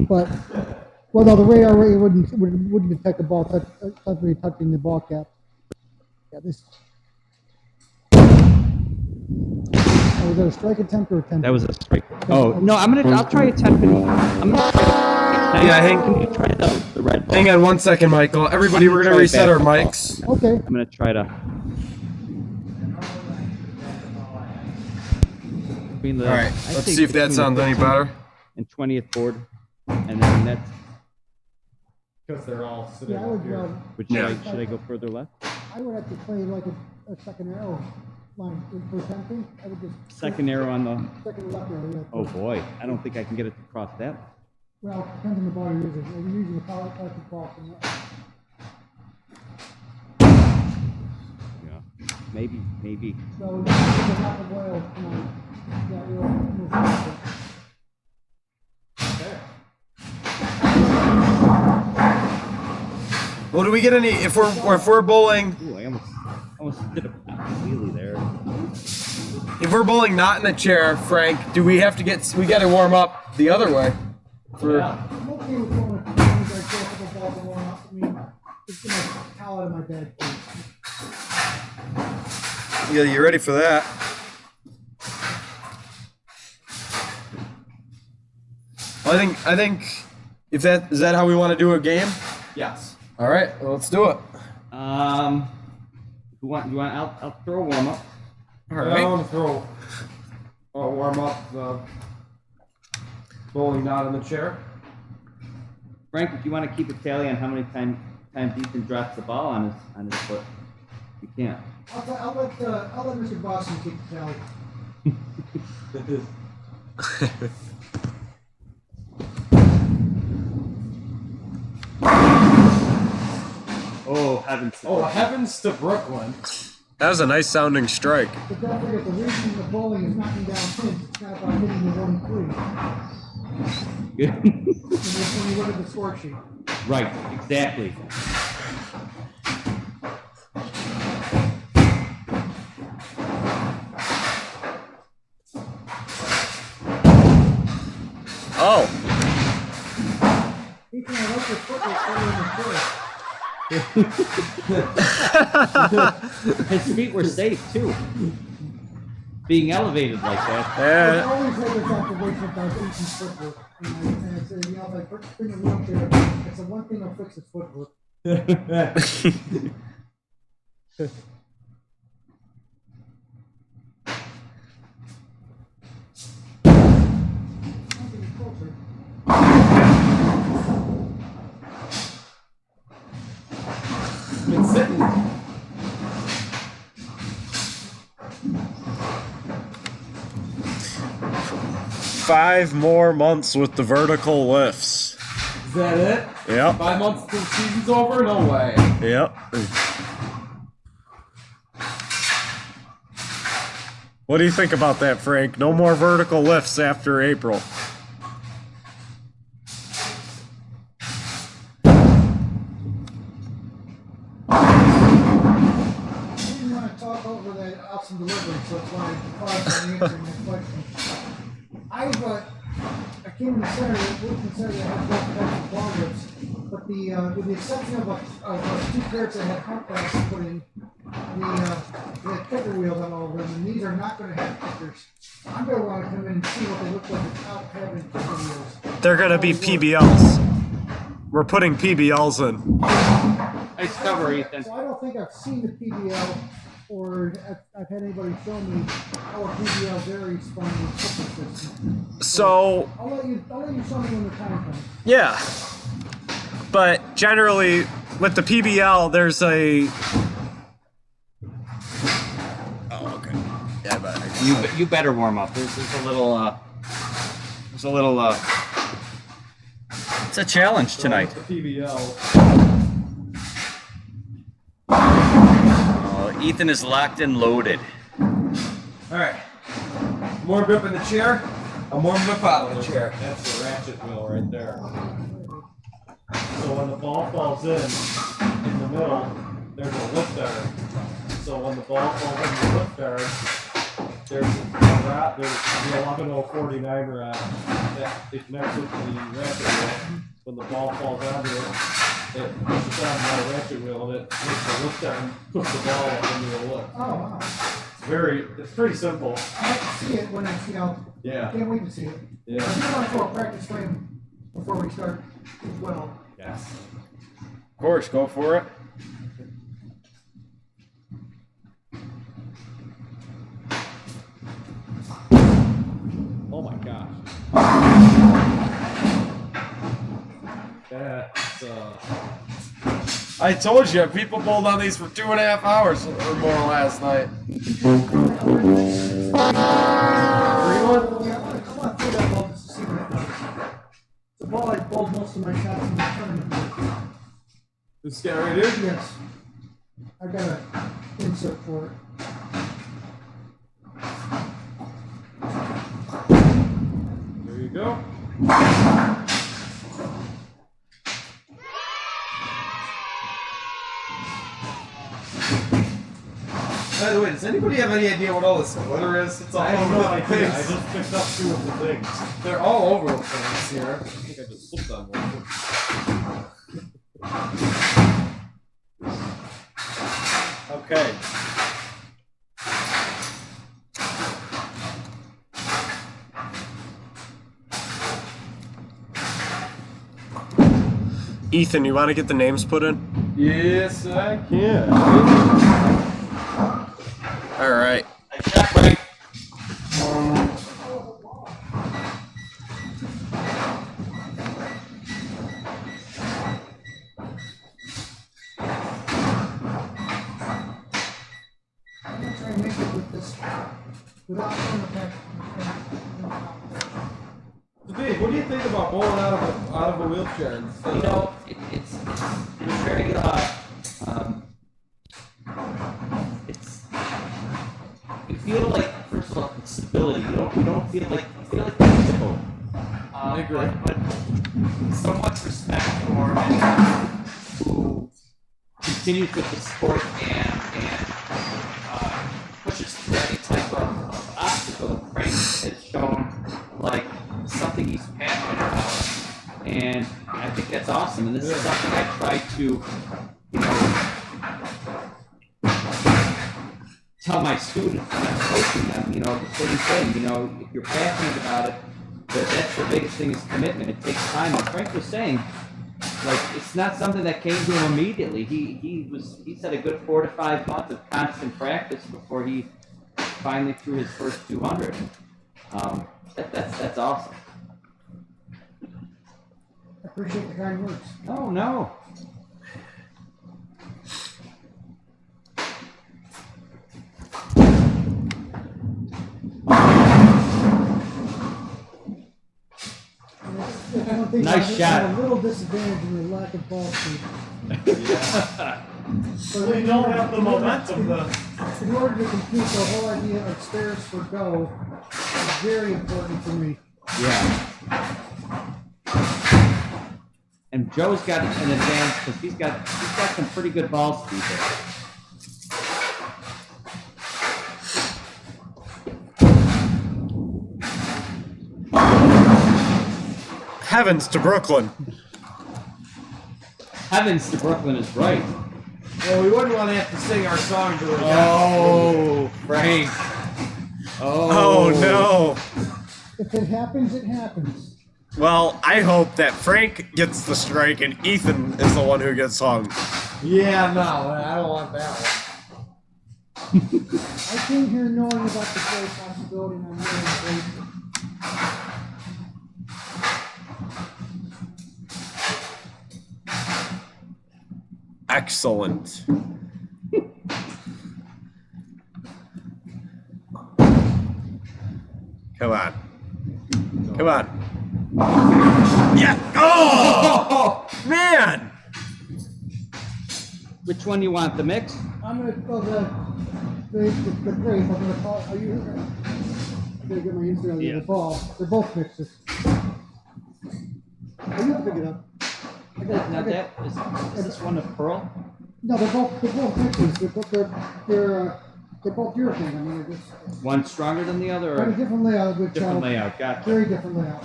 S3: but well, no, the radar wouldn't detect the ball touching the ball cap. Yeah, this. Oh, was that a strike attempt or a 10?
S2: That was a strike. Oh no, I'll try a 10 pin.
S6: Can
S2: you try the red ball?
S6: Hang on 1 second, Michael. Everybody, we're gonna reset our mics.
S3: Okay.
S2: I'm gonna try to. All
S6: All right, let's see if that sounds any better.
S2: And 20th board, and then that's.
S1: Because they're all sitting
S3: Yeah, I
S1: up
S3: would.
S1: here.
S2: Should I go further left?
S3: I would have to play like a second arrow line for 10 pin. I would just
S2: Second arrow on the.
S3: second left arrow. Yeah.
S2: Oh boy, I don't think I can get it to cross that.
S3: Well, depends on the ball you're using. If you're using a plastic ball from that.
S2: Yeah, maybe.
S3: So there's a lot of oil tonight. Yeah, we'll move on.
S6: Well, do we get any if we're bowling?
S2: Ooh, I almost did a wheelie there.
S6: If we're bowling not in the chair, Frank, do we have to we got to warm up the other way? For
S3: I'm okay with going with a couple balls and warm up. I mean, it's gonna towel out of my bag.
S6: yeah, you ready for that? I think if is that how we want to do a game?
S1: Yes.
S6: All right, well, let's do it.
S2: You want? I'll throw a warm up.
S6: All right.
S1: I'll warm up the bowling not in the chair.
S2: Frank, if you want to keep a tally on how many times Ethan drops the ball on his foot, you can't.
S3: I'll let Mr. Boston keep the tally.
S2: Oh heavens!
S1: Oh, heavens to Brooklyn.
S6: That was a nice sounding strike.
S3: But don't forget, the reason the bowling is knocking down pins, it's not about hitting the 1 3. When you look at the score sheet.
S2: Right, exactly.
S6: Oh.
S3: Ethan, I like your footwork in the chair.
S2: His feet were safe too. Being elevated like that.
S3: I
S6: Yeah.
S3: always had this observation about Ethan's footwork. And I said, like, first thing in the wheelchair, it's the one thing that'll fix his footwork.
S4: sitting.
S6: Five more months with the vertical lifts.
S4: Is that it?
S6: Yep.
S4: 5 months till the season's over? No way.
S6: Yep. What do you think about that, Frank? No more vertical lifts after April.
S3: I didn't want to talk over that ops and delivery, so that's why I paused on answering that question. I came in Saturday, worked in Saturday, I had both types of ball whips, but with the exception of two pairs that had pump backs put in, they had kicker wheels on all of them, and these are not going to have kickers. I'm going to want to come in and see what they look like without having kicker wheels.
S6: They're going to be PBLs. We're putting PBLs in.
S2: Nice cover, Ethan.
S3: So I don't think I've seen the PBL, or I've had anybody show me how a PBL varies from the kicker system.
S6: So,
S3: I'll let you show me when the time comes.
S6: yeah. But generally, with the PBL, there's a... Oh, okay. Yeah, but
S2: You better warm up. There's a little it's a challenge tonight.
S4: PBL.
S2: Oh, Ethan is locked and loaded.
S4: Alright. More grip in the chair. I'm warming up out of the chair. That's the ratchet wheel right there. So when the ball falls in the middle, there's a lift arm. So when the ball falls in the lift arm, there's the 11049 rod that it connects with the ratchet wheel. When the ball falls onto it pushes on my ratchet wheel and it makes the lift arm push the ball up into the lift.
S3: Oh, wow.
S4: It's pretty simple.
S3: I have to see it when I see out.
S4: Yeah.
S3: Can't wait to see it.
S4: Yeah.
S3: I do want to throw a practice frame before we start as well.
S4: Yes. Of course, go for it. Oh my gosh. That's I told you, people bowled on these for 2.5 hours or more last night.
S3: I want to throw that ball just to see what it does. The ball I bowled most of my shots in the tournament.
S4: This guy right here?
S3: Yes. I got an insert for it.
S4: There you go. By the way, does anybody have any idea what all this glitter is? It's all over the place. I just picked up 2 of the things. They're all over the place here. I think I just slipped on one. Okay.
S6: Ethan, you want to get the names put in?
S4: Yes, I can.
S6: All right.
S3: I'm going to try and make it with this without throwing it back.
S4: So Dave, what do you think about bowling out of a wheelchair?
S2: You know, it's very it's you feel like, first of all, it's stability. You don't feel like it's difficult.
S4: I agree.
S2: But so much respect for anyone who continues with the sport and pushes through any type of obstacle. Frank has shown like something he's passionate about, and I think that's awesome. And this is something I try to, tell my students when I'm coaching them. The same thing. If you're passionate about it, that's the biggest thing is commitment. It takes time. And Frank was saying, like, it's not something that came to him immediately. He said a good 4 to 5 months of constant practice before he finally threw his first 200. That's awesome.
S3: I appreciate the kind words.
S2: Oh no.
S3: think
S2: Nice
S3: I
S2: shot.
S3: have a little disadvantage in the lack of ball speed.
S1: So they don't have the momentum.
S3: In order to compete, the whole idea of stairs for go is very important for me.
S2: Yeah. And Joe's got an advantage because he's got some pretty good ball speed there.
S6: Heavens to Brooklyn.
S2: Heavens to Brooklyn is right.
S4: Well, we wouldn't want to have to sing our song to her.
S2: Oh, Frank.
S6: Oh no.
S3: If it happens, it happens.
S6: Well, I hope that Frank gets the strike and Ethan is the one who gets hung.
S4: Yeah, no, I don't want that one.
S3: I came here knowing about the play possibility, and I'm really grateful.
S6: Excellent. Come on. Come on. Yeah! Oh! Man!
S2: Which one you want? The mix?
S3: I'm gonna call the grape. I'm gonna call. Are you? I gotta get my Instagram.
S2: Yeah.
S3: The ball. They're both mixes. Oh, you have to pick it up.
S2: Not that. Is this one a pearl?
S3: No, they're both mixes. They're both urethane. I mean, they're just
S2: One stronger than the other?
S3: kind
S2: Or
S3: of different layout. Which
S2: different layout. Gotcha.
S3: Very different layout.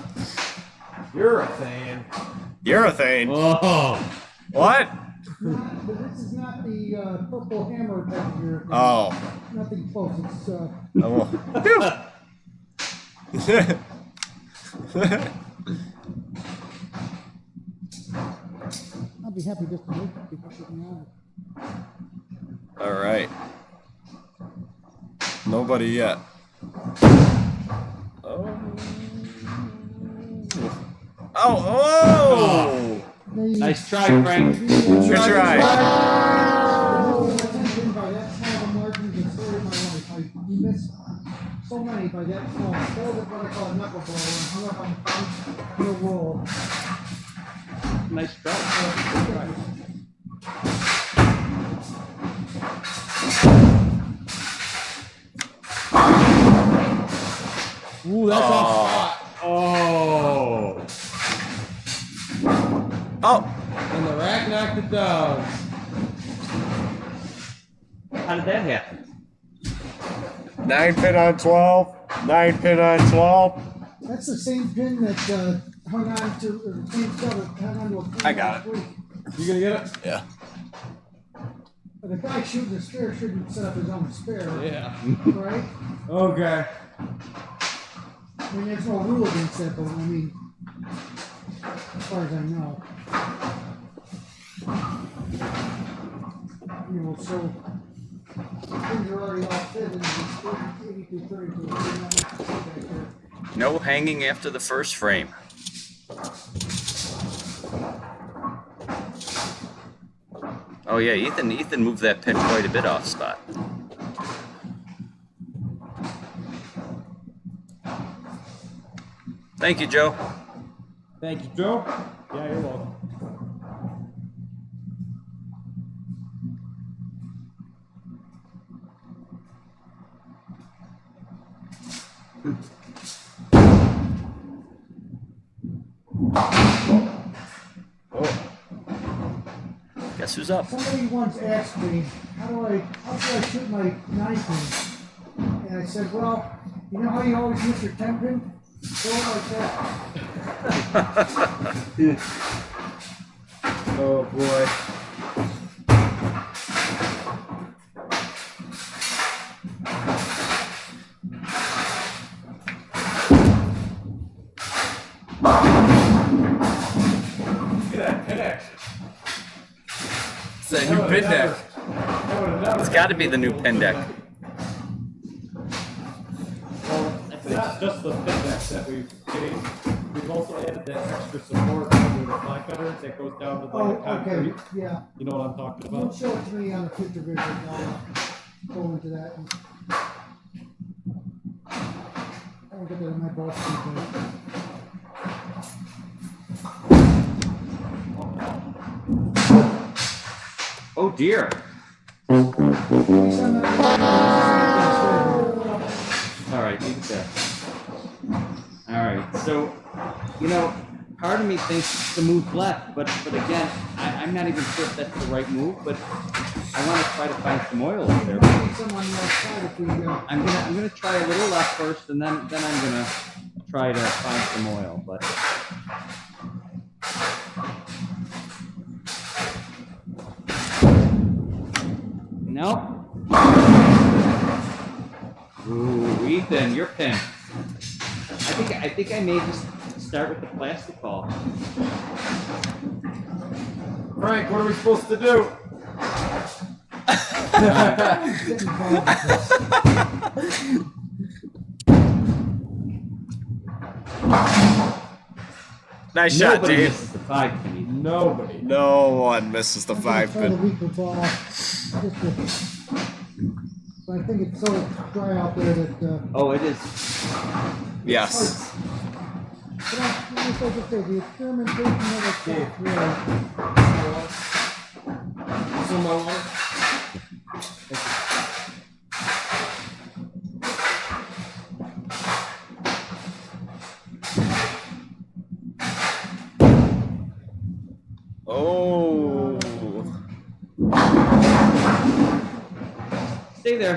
S4: You're a fan.
S6: Urethane.
S2: Oh.
S6: What?
S3: This is not the purple hammer type of urethane.
S6: Oh.
S3: Nothing close. It's I'll be happy just to make it because of me.
S6: All right. Nobody yet. Oh!
S2: Nice try, Frank.
S6: Good try.
S3: By that small of a margin, the story of my life. I missed so many by that small. Still the what I call a knuckleball and hung up on the front, no roll.
S2: Nice try.
S4: Ooh, that's off spot.
S2: Oh.
S6: Oh!
S4: And the rack knocked it down.
S2: How did that happen?
S6: 9 pin on 12. 9 pin on 12.
S3: That's the same pin that hung on to, or the same stud that hung on to a pin.
S6: I got it.
S4: You gonna get it?
S6: Yeah.
S3: But the guy shooting the spare shouldn't set up his own spare.
S4: Yeah.
S3: Right?
S4: Okay.
S3: I mean, there's no rule against that, but I mean, as far as I know. You know, so things are already all fit and it's 82, 32.
S7: No hanging after the first frame. Oh yeah, Ethan moved that pin quite a bit off spot. Thank you, Joe.
S4: Thank you, Joe. Yeah, you're welcome.
S7: Guess who's up?
S3: Somebody once asked me, how do I shoot my 9 pin? And I said, well, you know how you always miss your 10 pin? Go like that.
S4: Oh boy.
S6: It's that new pin deck.
S7: It's got to be the new pin deck.
S1: Well, it's not just the pin deck that we've changed. We've also added that extra support under the fly cutter that goes down to the
S3: Oh,
S1: concrete.
S3: okay, yeah.
S1: You know what I'm talking
S3: Don't
S1: about?
S3: show it to me on a future vision. I'll go into that. I don't get that in my ball speed.
S2: dear. All right, leave it there. All right, so, you know, part of me thinks to move left, but again, I'm not even sure if that's the right move, but I want to try to find some oil up there. I'm gonna try a little left first, and then I'm gonna try to find some oil, but. Nope. Ooh, Ethan, you're pinned. I think I may just start with the plastic ball.
S4: Frank, what are we supposed to do?
S5: Nice shot,
S2: Nobody
S5: Dave.
S2: misses the 5 pin. Ethan.
S4: Nobody.
S5: No one misses the 5
S3: Try to
S5: pin.
S3: weaker ball. But I think it's so dry out there that.
S2: Oh, it is.
S5: Yes.
S3: But like I said, the experimentation of it, really.
S4: Some my water?
S5: Oh.
S2: Stay there.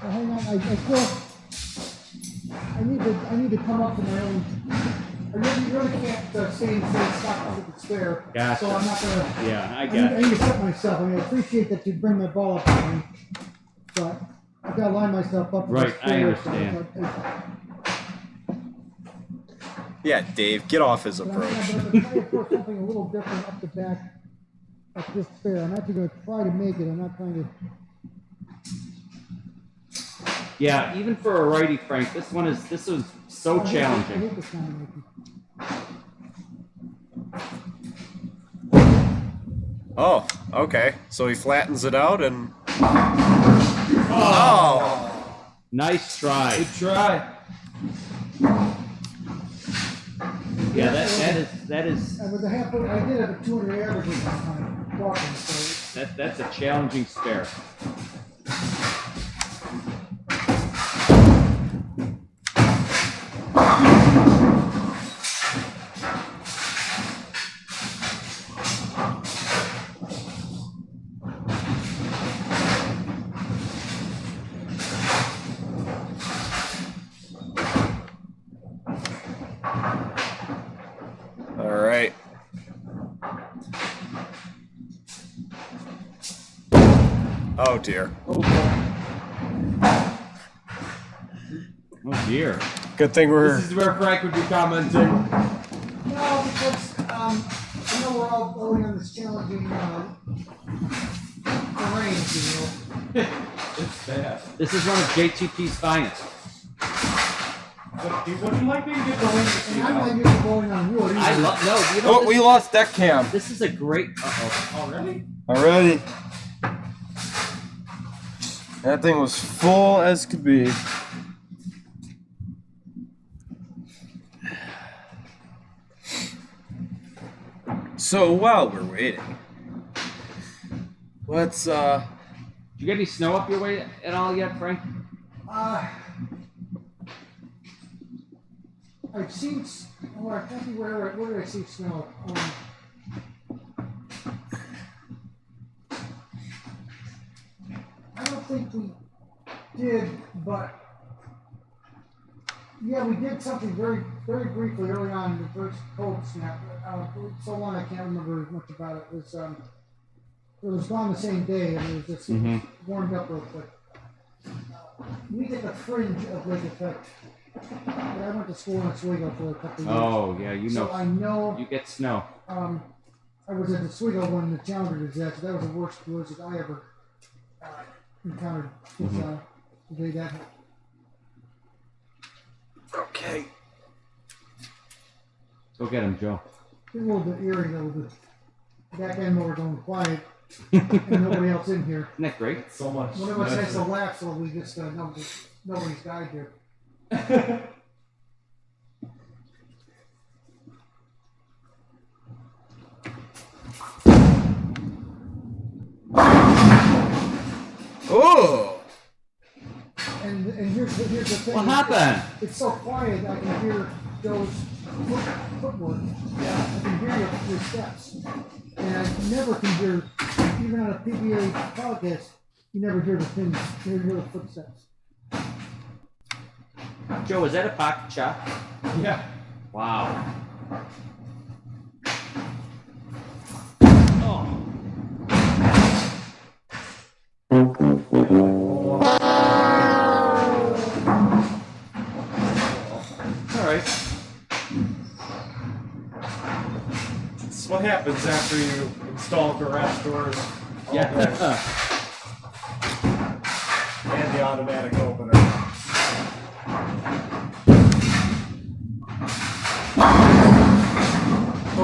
S3: Hang on, I still. I need to come up to my own. I really can't stay in the same spot with the spare.
S2: Gotcha.
S3: So I'm not gonna.
S2: Yeah, I
S3: I
S2: got it.
S3: need to set myself. I mean, I appreciate that you bring my ball up to me, but I've got to line myself up.
S2: Right,
S3: for the
S2: I
S3: spare,
S2: understand.
S3: so
S5: Yeah, Dave, get off his
S3: but
S5: approach.
S3: I'm going to try to throw something a little different up the back at this spare. I'm actually going to try to make it. I'm not trying to.
S2: Yeah, even for a righty, Frank, this was so
S3: I
S2: challenging.
S3: hate this kind of making.
S5: Oh, okay. So he flattens it out and. Oh!
S2: Nice try.
S4: Good try.
S2: Yeah, that is
S3: And with the half, I did have a 200 average with my walking, so
S2: that's a challenging spare.
S5: All right. Oh dear.
S2: Oh dear.
S5: Good thing we're.
S4: This is where Frank would be commenting.
S3: no, because I know we're all going on this challenging terrain, if you will.
S4: It's bad.
S2: This is one of JTP's finest.
S4: Would you like me to get going?
S3: And I'm not used to bowling on wood either.
S2: I love no. You know,
S6: Oh,
S2: this,
S6: we lost deck cam.
S2: this is a great.
S4: Already?
S6: Already. That thing was full as could be.
S5: So while we're waiting, let's
S2: Did you get any snow up your way at all yet, Frank?
S3: I've seen. Oh, I can't see where did I see snow? I don't think we did, but yeah, we did something very, very briefly early on in the first cold snap. So long I can't remember much about it. It was gone the same day, and it was just warmed up real quick. We get the fringe of lake effect. But I went to school in Oswego for a couple of years.
S2: Oh yeah, you know.
S3: So I know.
S2: You get snow.
S3: I was at Oswego when the Challenger disaster. That was the worst blizzard I ever encountered. The day that happened.
S5: Okay.
S2: Go get him, Joe.
S3: It's a little bit eerie though. The back end mower going quiet and nobody else in here.
S2: Isn't that great?
S4: So much.
S3: One of us has to laugh, so we just nobody's died here.
S6: Oh!
S3: And here's the thing.
S2: What happened?
S3: It's so quiet I can hear Joe's footwork. Yeah. I can hear your steps. And I never can hear, even on a PBA podcast, you never hear the pins, you never hear the footsteps.
S2: Joe, is that a pocket shot?
S1: Yeah.
S2: Wow. Oh. All right.
S1: It's what happens after you install garage doors.
S2: Yeah.
S1: And the automatic opener.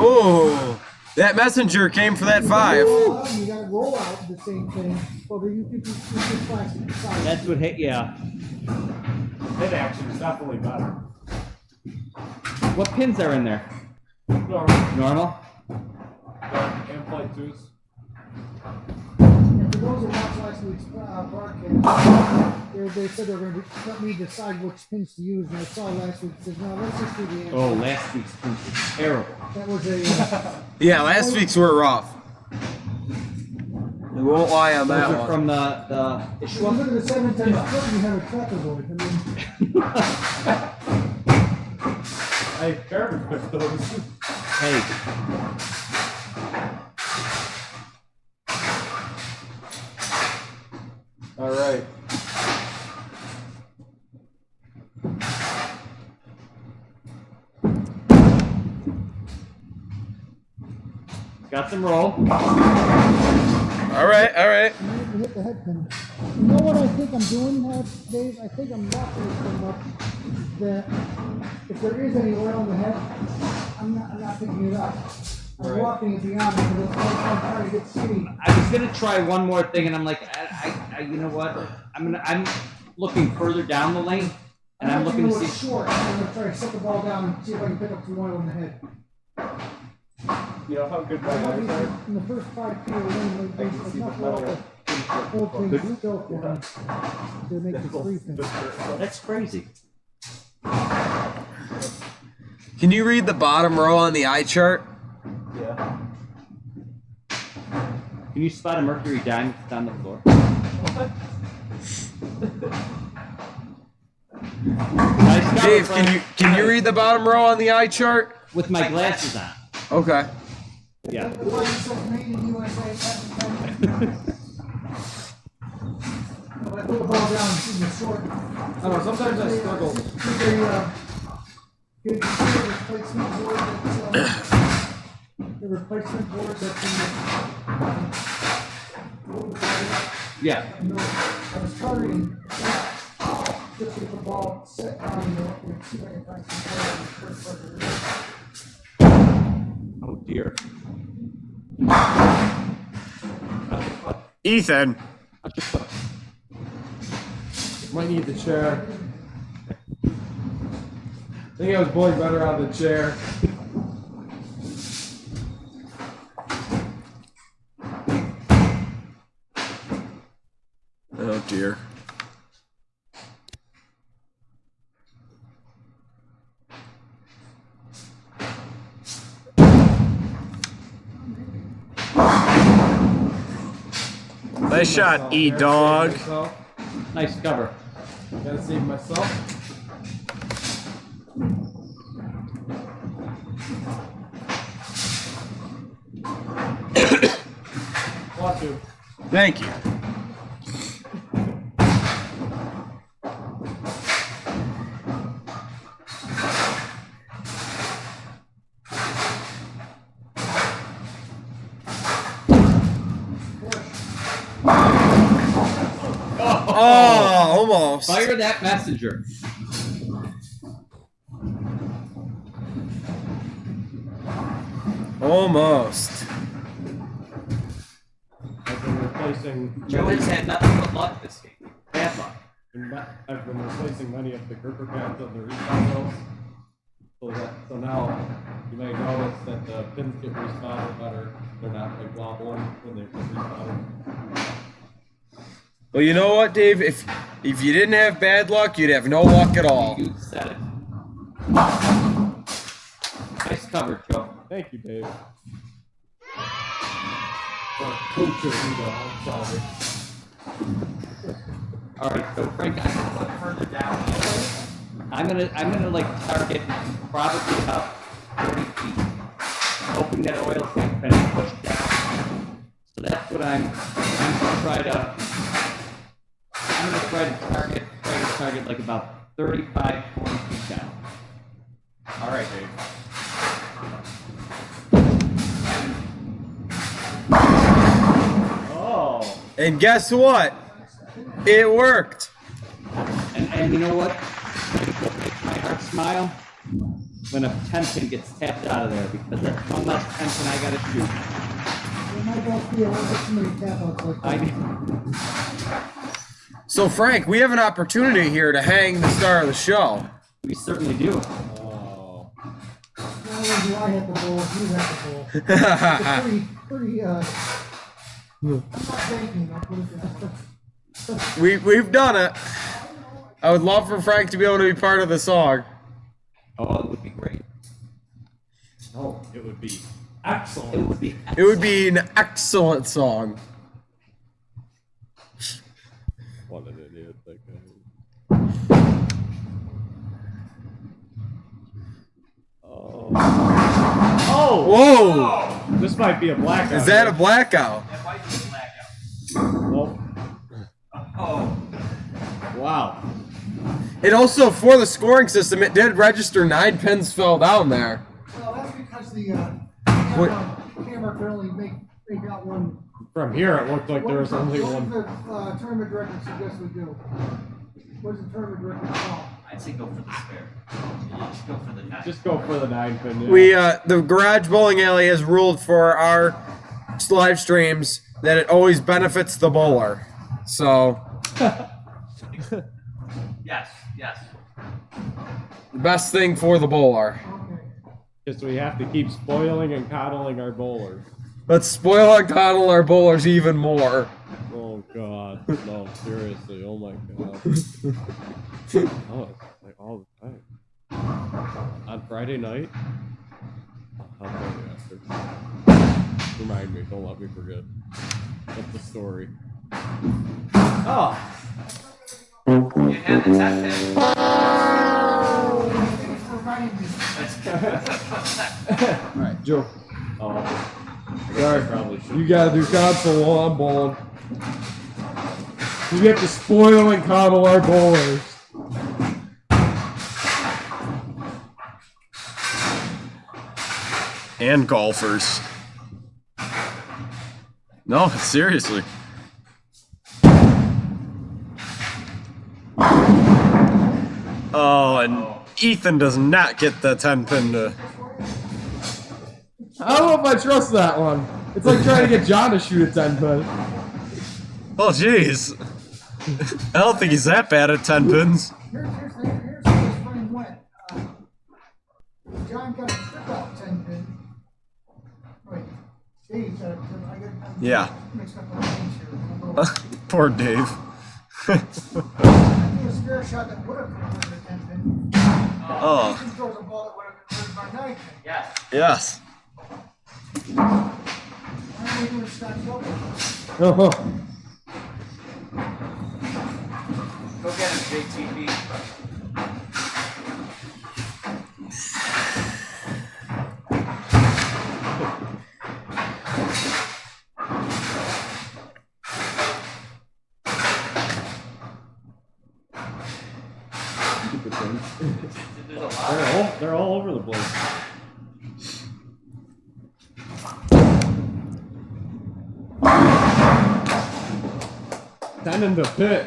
S6: Oh! That messenger came for that 5.
S3: You got to roll out the same thing. Well, you could just plastic inside.
S2: That's what hit. Yeah.
S1: Hit action is definitely better.
S2: What pins are in there? Normal.
S1: And play twos.
S3: And for those who watched last week's broadcast, they said they were going to let me decide which pins to use, and I saw last week. Said, no, let's just do the answer.
S2: Oh, last week's pins was terrible.
S3: That was a.
S6: Yeah, last week's were rough. We won't lie on that
S2: Those are
S6: one.
S2: from the
S3: If you look at the 7 times foot, you have a trapezoid.
S1: I barely picked those.
S2: Hey.
S1: All right.
S2: Got some roll.
S6: All right, all right.
S3: You hit the head pin. You know what I think I'm doing now, Dave? I think I'm locking it so much that if there is any oil in the head, I'm not picking it up. I'm walking it beyond it because I'm trying to get skinny.
S2: I was gonna try one more thing, and I'm like, I you know what? I'm looking further down the lane, and I'm looking to see.
S3: Short. I'm gonna try to set the ball down and see if I can pick up some oil in the head.
S1: You know how good my eyes are?
S3: In the first 5 feet of the lane, there's enough oil to hold things still for me to make the 3 pin.
S2: That's crazy.
S6: Can you read the bottom row on the eye chart?
S1: Yeah.
S2: Can you spot a mercury diamond on the floor? Nice cover,
S6: Dave,
S2: Frank.
S6: can you read the bottom row on the eye chart?
S2: With my glasses on.
S6: Okay.
S2: Yeah.
S3: Why is it made in USA? When I put the ball down in the short.
S1: I don't know, sometimes I struggle.
S3: The replacement board that's in
S2: Yeah.
S3: the, I was targeting that, just with the ball set on the, see if I can find some
S2: Oh dear.
S6: Ethan.
S1: Might need the chair. I think I was bowling better on the chair.
S6: Oh dear. Nice shot, E-Dog.
S2: Nice cover.
S1: Gotta save myself. Want to.
S6: Thank you. Oh, almost.
S2: Fire that messenger.
S6: Almost.
S1: I've been replacing.
S2: Joe has had nothing but luck this game. Bad luck.
S1: I've been replacing many of the gripper pads of the respawn rails. So now you may notice that the pins get respotted better. They're not like wobbling when they get respotted.
S6: Well, you know what, Dave? If you didn't have bad luck, you'd have no luck at all.
S2: You said it. Nice cover, Joe.
S1: Thank you, Dave. Coach, sorry.
S2: All right, so Frank, I'm gonna put further down. I'm gonna like target probably about 30 feet, hoping that oil can kind of push down. So that's what I'm gonna try to target like about 35, 40 feet down.
S1: All right, Dave. Oh.
S6: And guess what? It worked.
S2: And you know what? My heart smile when a 10 pin gets tapped out of there because that's one less 10 pin I gotta shoot.
S3: There might not be a lot of too many tap-outs like that.
S6: So, Frank, we have an opportunity here to hang the star of the show.
S2: We certainly do.
S3: Not only do I hit the ball, you hit the ball. It's pretty, I'm not thinking, I'll put it that way.
S6: We've done it. I would love for Frank to be able to be part of the song.
S2: Oh, it would be great.
S1: Oh, it would be excellent.
S2: It would be.
S6: It would be an excellent song.
S1: What an idiot that guy is. Oh. Oh!
S6: Whoa!
S1: This might be a blackout.
S6: Is that a blackout?
S2: That might be a blackout.
S1: Oh.
S2: Oh.
S1: Wow.
S6: It also, for the scoring system, it did register 9 pins fell down there.
S3: Well, that's because the camera could only make out one.
S1: From here, it looked like there was only one.
S3: What does the tournament director suggest we do? What does the tournament director call?
S2: I'd say go for the spare. Just go for the 9.
S1: Just go for the 9 pin. Yeah.
S6: We, the Garage Bowling Alley has ruled for our live streams that it always benefits the bowler. So,
S2: Yes, yes.
S6: the best thing for the bowler.
S3: Okay.
S1: Because we have to keep spoiling and coddling our bowlers.
S6: Let's spoil and coddle our bowlers even more.
S1: Oh God, no, seriously, oh my God. Oh, it's like all the time. On Friday night? I'll tell you after. Remind me, don't let me forget. What's the story?
S2: Oh. You had the 10 pin.
S1: Alright, Joe. Oh. Sorry, probably should. You gotta do console while I'm bowling. We have to spoil and coddle our bowlers.
S5: And golfers. No, seriously. Oh, and Ethan does not get the 10 pin to...
S1: I don't know if I trust that one. It's like trying to get John to shoot a 10 pin.
S5: Oh, jeez. I don't think he's that bad at 10 pins.
S3: Here's how this frame went. John got a strip out 10 pin. Wait, Dave got I got
S5: Yeah.
S3: mixed up on names here.
S5: Poor Dave.
S3: I threw a spare shot that would have converted a 10 pin.
S5: Oh,
S3: Ethan throws a ball that would have converted my 9 pin.
S2: Yes.
S5: yes.
S3: Why are we doing Scott's open?
S1: Oh,
S2: Go get him, JTP.
S1: stupid things.
S2: There's a lot.
S1: They're all over the place. Ten in the pit.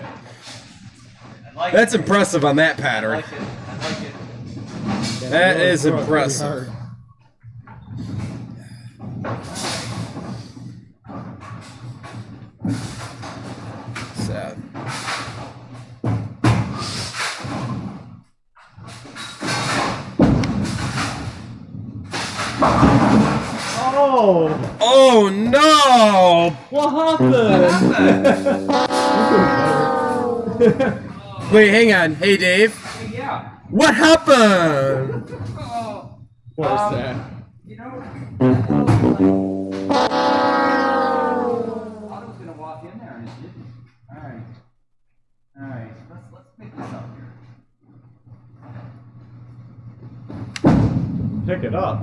S2: I like
S6: That's
S2: it.
S6: impressive on that
S2: I
S6: pattern.
S2: like it. I like it.
S6: That
S1: Really
S6: is
S1: throw it pretty
S6: impressive.
S1: hard.
S6: Sad.
S1: Oh!
S6: Oh no!
S1: What happened?
S6: Wait, hang on. Hey, Dave.
S2: Yeah.
S6: What happened?
S1: What is that?
S2: You know, I thought I was gonna walk in there and it didn't. All right. Let's pick this up here.
S1: Pick it up.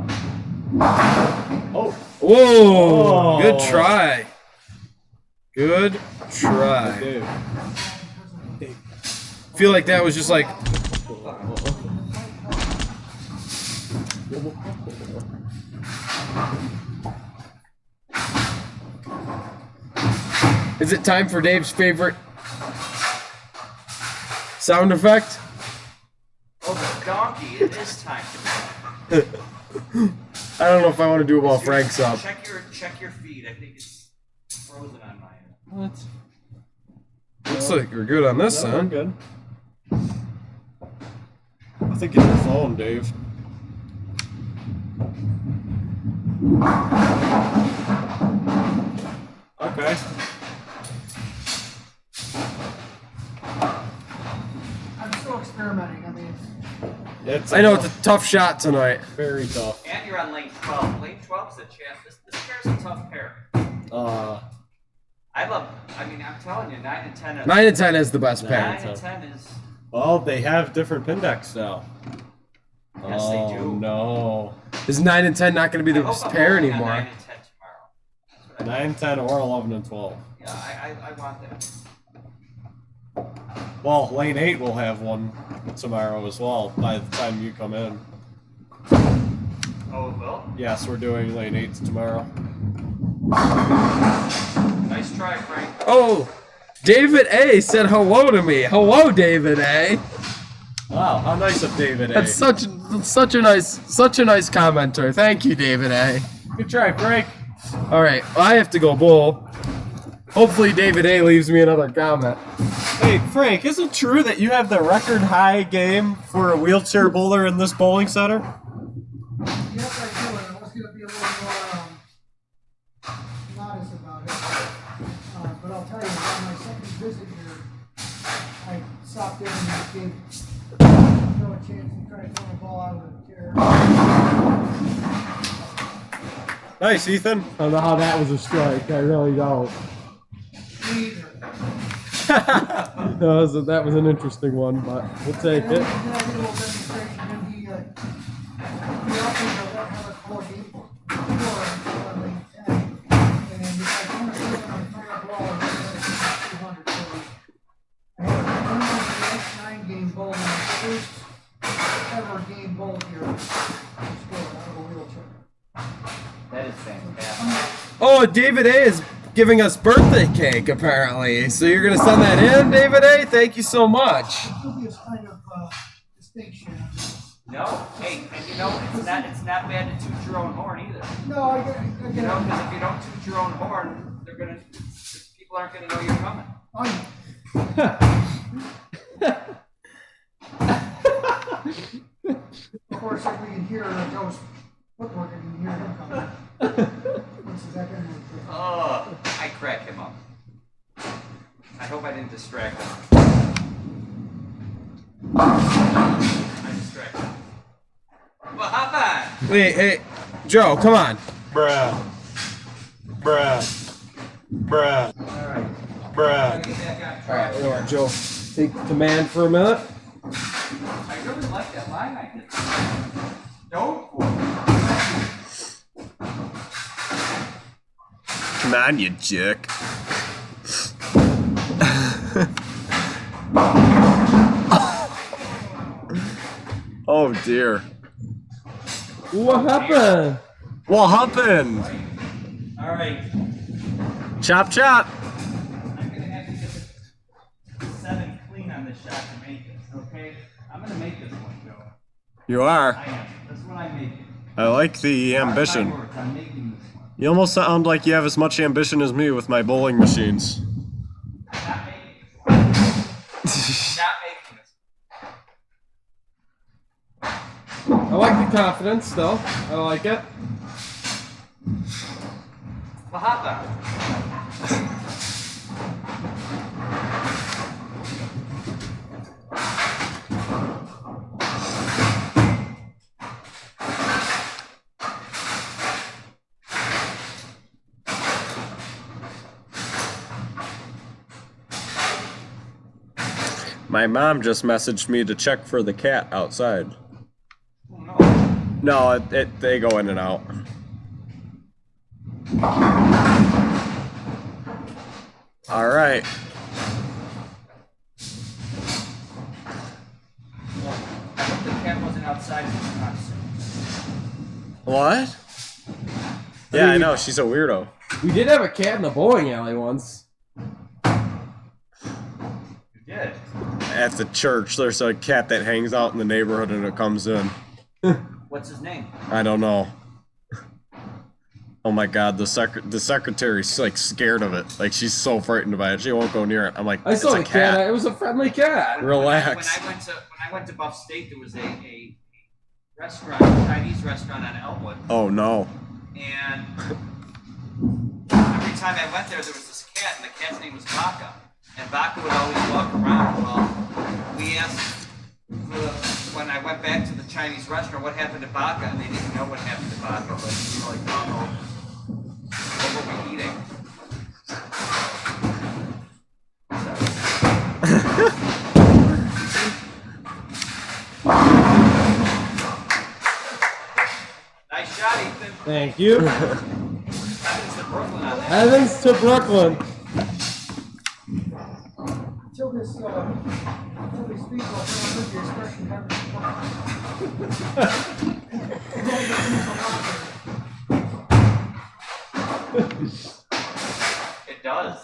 S1: Oh.
S6: Whoa!
S1: Oh.
S6: Good try. Good try.
S1: Dude.
S6: Feel like that was just like. Is it time for Dave's favorite sound effect?
S7: Oh, the donkey! It is time.
S6: I don't know if I want to do it while Frank's up.
S7: Check your feed. I think it's frozen on my end.
S1: What?
S6: Looks like we're good on this,
S1: No,
S6: huh?
S1: I'm good. I think it's your phone, Dave. Okay.
S3: I'm still experimenting. I mean,
S6: I know it's a tough shot tonight.
S1: Very tough.
S7: And you're on lane 12. Lane 12 is a champ. This pair's a tough pair. I mean, I'm telling you, 9 and 10 are
S6: 9 and 10 is the best pair.
S7: 9 and 10 is.
S1: Well, they have different pin decks now.
S7: Yes, they do.
S1: No.
S6: Is 9 and 10 not going to be
S7: I
S6: the
S7: hope I'm
S6: pair
S7: rolling on
S6: anymore?
S7: 9 and 10 tomorrow. That's what
S1: 9, 10, or 11 and 12.
S7: Yeah, I want that.
S1: Well, lane 8 will have one tomorrow as well by the time you come in.
S7: Oh, it will?
S1: Yes, we're doing lane 8 tomorrow.
S7: Nice try, Frank.
S6: Oh, David A said hello to me. Hello, David A.
S1: Wow, how nice of David A.
S6: That's such a nice commenter. Thank you, David A.
S1: Good try, Frank.
S6: All right, well, I have to go bowl. Hopefully, David A leaves me another comment.
S1: Hey, Frank, is it true that you have the record high game for a wheelchair bowler in this bowling center?
S3: yes, I do. And I was going to be a little more modest about it. But I'll tell you, on my second visit here, I stopped in and gave Joe a chance to try to throw the ball out of the chair.
S1: Nice, Ethan.
S4: I don't know how that was a strike. I really don't.
S3: Neither.
S4: That was an interesting one, but we'll take
S3: And then
S4: it.
S3: I did a little demonstration, and he offered to have a call game for lane 10. And if I want to put it on a fair ball, I'm going to 200 for it. I had a 9 game bowl, and the first ever game bowl here scored out of a wheelchair.
S2: That is fantastic.
S6: Oh, David A is giving us birthday cake, apparently. So you're going to send that in, David A? Thank you so much.
S3: Dubious kind of distinction.
S2: No, hey, and you know it's not bad to toot your own horn either.
S3: No, I get
S2: You know, because if you don't toot your own horn, people aren't gonna know you're coming.
S3: Of course, if we can hear Joe's footwork, and we can hear him coming. That's exactly what
S2: Oh, I crack him up. I hope I didn't distract him. I distracted him. Well, hop on.
S6: Wait, hey, Joe, come on.
S1: Bruh. Bruh. Bruh.
S2: All right.
S1: Bruh.
S2: Get back on
S6: All
S2: track.
S6: right, you know what, Joe? Take command for a minute.
S2: I really like that line I did. Don't.
S5: Come on, you jerk. Oh dear.
S4: What happened?
S5: What happened?
S2: All right.
S5: Chop chop.
S2: I'm gonna have to get a 7 clean on this shot to make this. Okay. I'm gonna make this one, Joe.
S5: You are.
S2: I am. That's what I'm making.
S5: I like the ambition.
S2: Mark my words, I'm making this one.
S5: You almost sound like you have as much ambition as me with my bowling machines.
S2: Not making this. Not making this.
S4: I like the confidence, though. I like it.
S2: The hot dog.
S4: My mom just messaged me to check for the cat outside.
S2: Oh, no.
S4: No, they go in and out. All right.
S2: I hope the cat wasn't outside in the house.
S4: What? Yeah, I know. She's a weirdo.
S1: We did have a cat in the bowling alley once.
S2: You did.
S4: At the church, there's a cat that hangs out in the neighborhood and it comes in.
S2: What's his name?
S4: I don't know. Oh my God, the secretary's like scared of it. Like she's so frightened by it, she won't go near it. I'm like,
S1: I saw the
S4: it's a cat.
S1: cat. It was a friendly cat.
S4: Relax.
S2: When I went to Buff State, there was a restaurant, a Chinese restaurant on Elmwood,
S4: Oh no.
S2: and every time I went there, there was this cat, and the cat's name was Baka. And Baka would always walk around. Well, we asked when I went back to the Chinese restaurant what happened to Baka, and they didn't know what happened to Baka, but we were like, oh, what were we eating? Nice shot, Ethan.
S1: Thank you.
S2: Evans to Brooklyn on that.
S1: Evans to Brooklyn.
S3: Until this speak, I'll put the expression
S2: It does.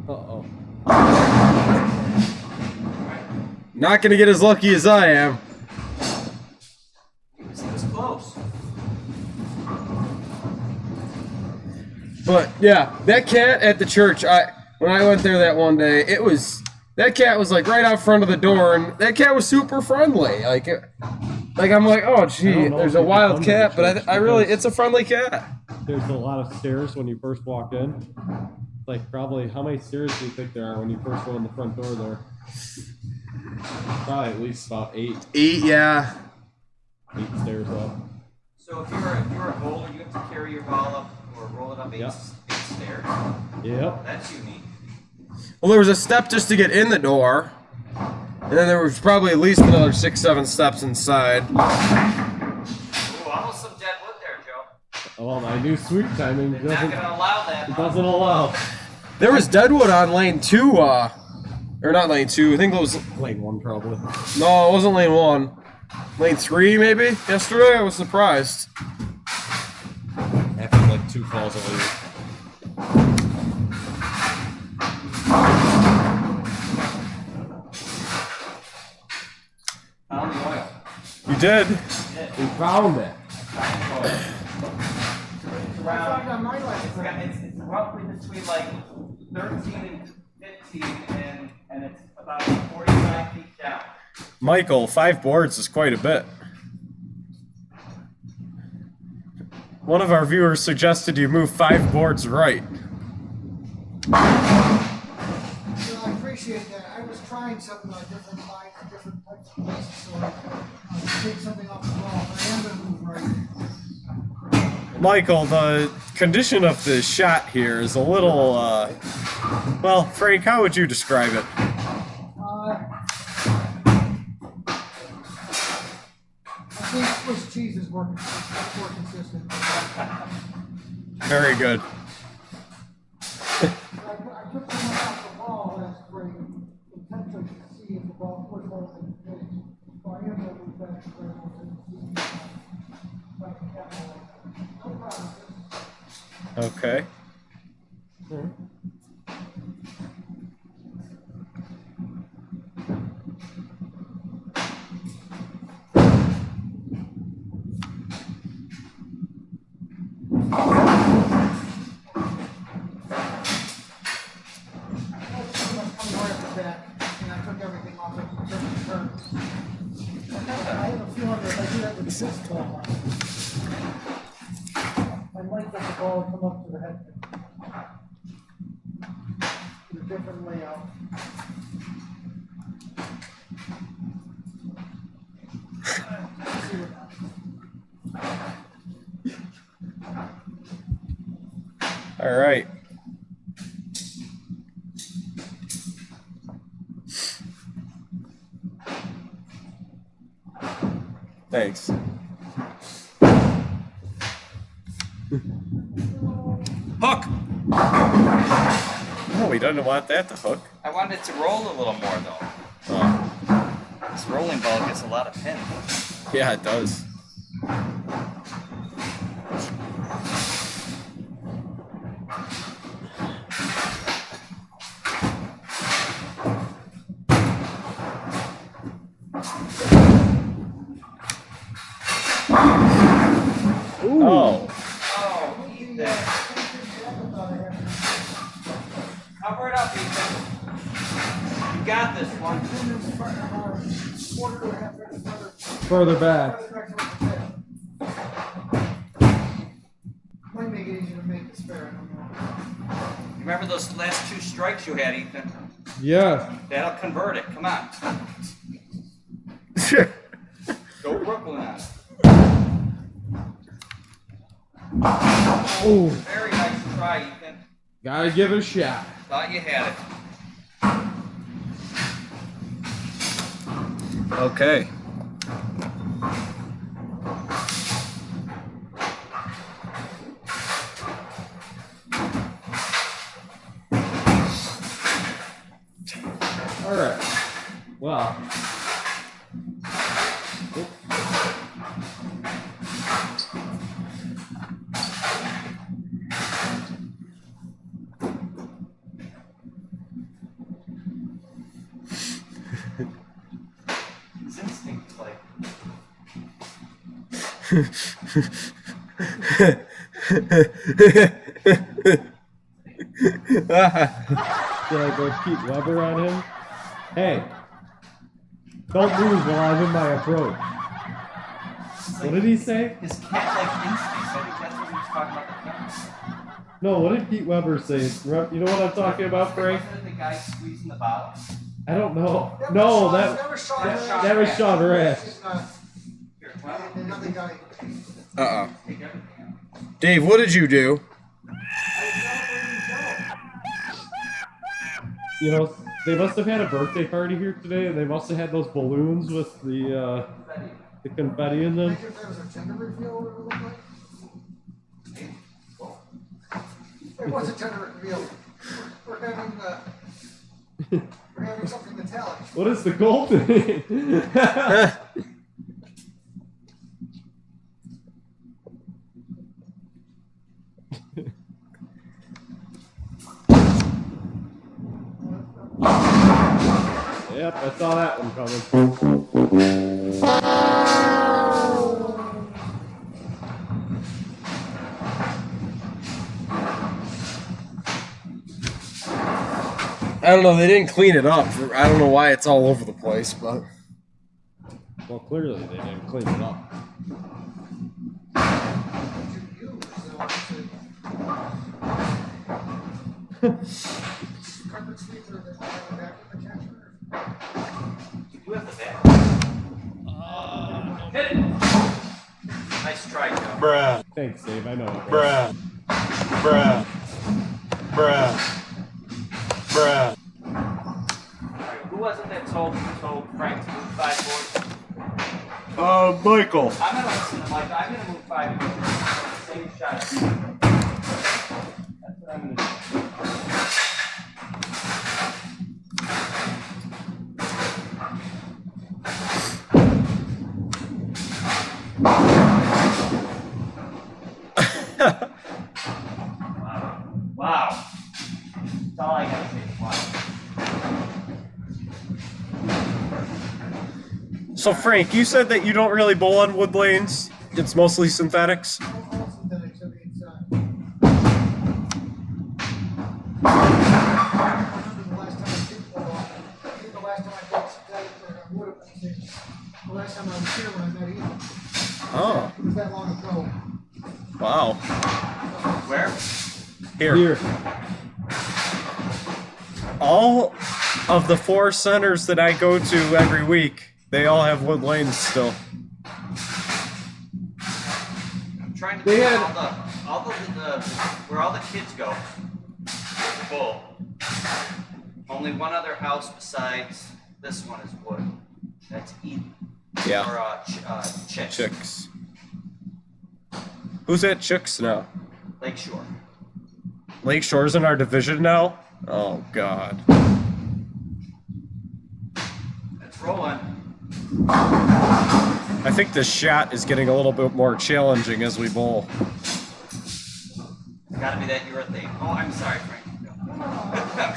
S1: Uh-oh.
S6: Not gonna get as lucky as I am.
S2: It was close.
S6: But yeah, that cat at the church, when I went there that one day, that cat was like right out front of the door, and that cat was super friendly. Like I'm like, oh gee,
S1: know
S6: there's
S1: if
S6: a
S1: you
S6: wild
S1: can
S6: cat,
S1: come to the
S6: but I really,
S1: church
S6: it's a friendly cat.
S1: There's a lot of stairs when you first walk in. Like probably, how many stairs do you think there are when you first go in the front door there? Probably at least about 8
S6: Yeah.
S1: stairs up.
S2: So if you're a bowler, you have to carry your ball up or roll it up eight
S1: Yep.
S2: stairs.
S1: Yep.
S2: That's unique.
S6: Well, there was a step just to get in the door, and then there was probably at least another 6-7 steps inside.
S2: Ooh, almost some dead wood there, Joe.
S1: Well, I knew sweep timing
S2: They're not gonna allow that. huh?
S1: doesn't allow.
S6: There was deadwood on lane 2, or not lane 2. I think it was.
S1: Lane 1 probably.
S6: No, it wasn't lane 1. Lane 3 maybe. Yesterday, I was surprised.
S1: After like 2 calls of lead.
S2: Found the oil.
S6: You did.
S1: We found it.
S2: It's around. It's roughly between like 13 and 15, and it's about 45 feet down.
S4: Michael, 5 boards is quite a bit. One of our viewers suggested you move 5 boards right.
S3: Well, I appreciate that. I was trying something like different lines and different types of places, so I take something off the ball, but I am going to move right.
S4: Michael, the condition of the shot here is a little, well, Frank, how would you describe it?
S3: I think Swiss cheese is more consistent.
S4: Very good.
S3: I took someone off the ball last spring, intentionally to see if the ball would hold in the pitch. So I am going to move back to where I was in the season. Like a capital. No promises.
S4: Okay.
S3: I might let the ball come up to the head. A different layout.
S6: All right. Thanks.
S5: Hook!
S6: Oh, he doesn't want that to hook.
S7: I wanted it to roll a little more though.
S6: Oh.
S7: This rolling ball gets a lot of pin.
S6: Yeah, it does. Oh.
S2: Oh, Ethan. Cover it up, Ethan. You got this one.
S1: Further back.
S3: Might make it easier to make this fair. I don't know.
S2: You remember those last 2 strikes you had, Ethan?
S1: Yeah.
S2: That'll convert it. Come on. Go Brooklyn on it.
S1: Oh,
S2: Very nice try, Ethan.
S1: gotta give it a shot.
S2: Thought you had it.
S5: Okay.
S1: All right. Well.
S2: His instinct's like.
S1: Did I go Pete Weber on him? Hey, don't move while I'm in my approach. What did he say?
S2: His cat-like instincts. I think that's what he was talking about. The cat.
S1: No, what did Pete Weber say? You know what I'm talking about, Frank?
S2: Wasn't it the guy squeezing the bottle?
S1: I don't know. No, that was Sean Rash.
S2: Here, well,
S3: Another guy.
S6: Uh-oh.
S2: take everything out.
S6: Dave, what did you do?
S1: You know, they must have had a birthday party here today, and they must have had those balloons with the confetti in them.
S3: If there was a gender reveal, what it would look like? It was a gender reveal. We're having something metallic.
S1: What is the gold thing? Yep, I saw that one coming.
S6: I don't know. They didn't clean it up. I don't know why it's all over the place, but
S1: Well, clearly they didn't clean it up.
S3: Carpet sweeper that have a back of the catcher.
S2: You have the bat. Hit it. Nice strike, Joe.
S8: Bruh,
S1: Thanks, Dave. I know it.
S8: bruh, bruh, bruh, bruh.
S2: Alright, who was it that told Frank to move 5 boards?
S8: Michael.
S2: I'm gonna listen to Mike. I'm gonna move 5 boards. Same shot. That's what I'm gonna do. Wow. That's all I gotta say. Wow.
S6: So Frank, you said that you don't really bowl on wood lanes. It's mostly synthetics.
S3: All synthetics on the inside. The last time I bought synthetic, I would have been the last time I was here when I met Ethan. was that long ago.
S5: Wow.
S2: Where?
S5: Here. All of the 4 centers that I go to every week, they all have wood lanes still.
S2: I'm trying to
S1: They
S2: think
S1: had-
S2: all the where all the kids go. It's full. Only one other house besides this one is wood. That's Eden.
S5: Yeah.
S2: Or Chicks.
S5: Chicks. Who's at Chicks now?
S2: Lakeshore.
S5: Lakeshore's in our division now? Oh, God.
S2: It's rolling.
S5: I think the shot is getting a little bit more challenging as we bowl.
S2: It's gotta be that urethane. Oh, I'm sorry, Frank.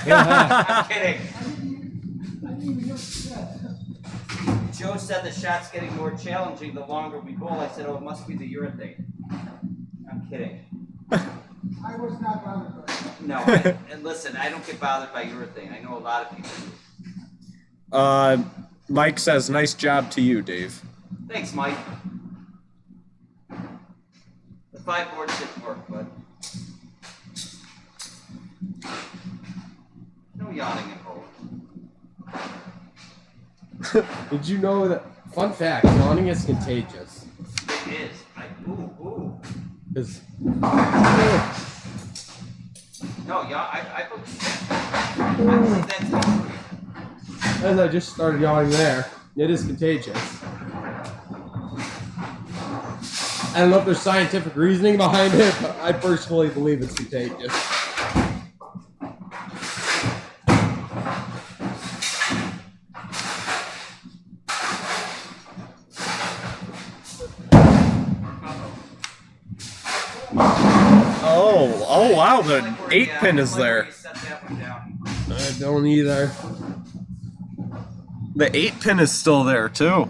S2: I'm kidding.
S3: I didn't even know what you said.
S2: Joe said the shot's getting more challenging the longer we bowl. I said, oh, it must be the urethane. I'm kidding.
S3: I was not bothered by that.
S2: No, and listen, I don't get bothered by urethane. I know a lot of people do.
S5: Mike says, nice job to you, Dave.
S2: Thanks, Mike. The 5 boards didn't work, but no yawning and bowling.
S6: Did you know that? Fun fact: yawning is contagious.
S2: It is. Ooh.
S6: Because
S2: No, I believe that. I believe that's true.
S6: as I just started yawning there, it is contagious. I don't know if there's scientific reasoning behind it, but I personally believe it's contagious.
S5: Oh wow, the 8-pin is there.
S2: Set that one down.
S6: I don't either.
S5: The 8-pin is still there, too.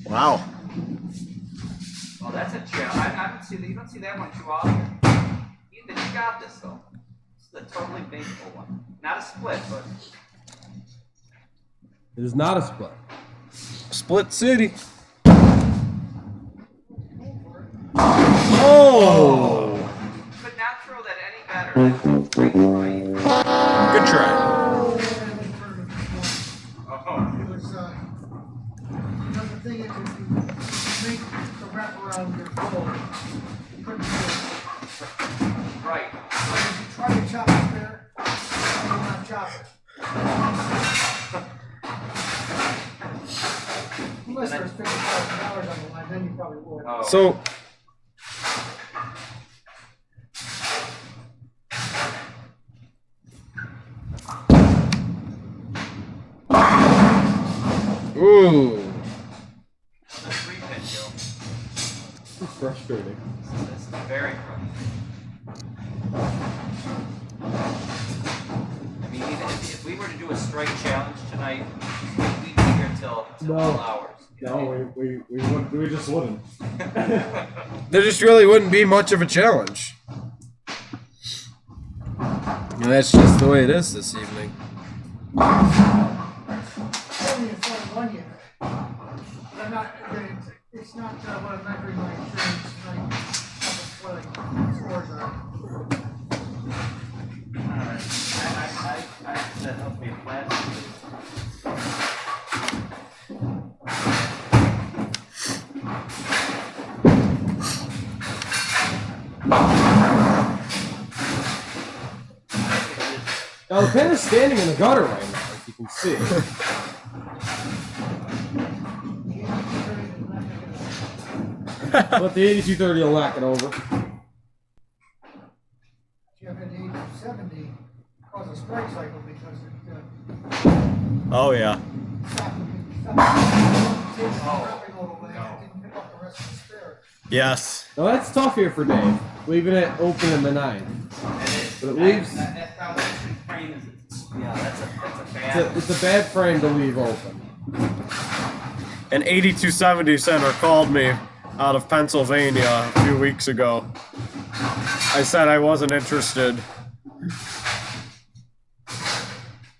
S5: Wow.
S2: Well, that's a challenge. I don't see that. You don't see that one too often. Ethan, you got this though. This is a totally baseball one. Not a split, but
S6: It is not a split.
S5: Split City. Oh!
S2: could not throw that any better. That's great try.
S5: Good try.
S2: Oh,
S3: It was, you know, the thing is, if you make the wrap around your goal, you couldn't do it.
S2: right.
S3: So if you try to chop it there, you will not chop it. Unless there's $50,000 on the line, then you probably would.
S2: Oh.
S5: So, ooh.
S2: The 3-pin, Joe.
S6: It's frustrating.
S2: This is very frustrating. I mean, even if we were to do a strike challenge tonight, we'd be here till all hours.
S1: No, we just wouldn't.
S6: There just really wouldn't be much of a challenge. And that's just the way it is this evening.
S3: It's only a fun one yet. I'm not, it's not what I'm measuring my insurance tonight. What the scores are.
S2: Alright. I that helped me last week.
S6: Now the pen is standing in the gutter right now, as you can see. But the 8230 will knock it over.
S3: You have an 870 cause a strike cycle because it
S5: Oh, yeah.
S3: dropping all the way and didn't pick up the rest of the spare.
S5: Yes.
S6: Now that's tough here for Dave, leaving it open in the 9. But it leaves.
S2: That foundation frame is, that's a bad.
S6: It's a bad frame to leave open.
S5: An 8270 center called me out of Pennsylvania a few weeks ago. I said I wasn't interested.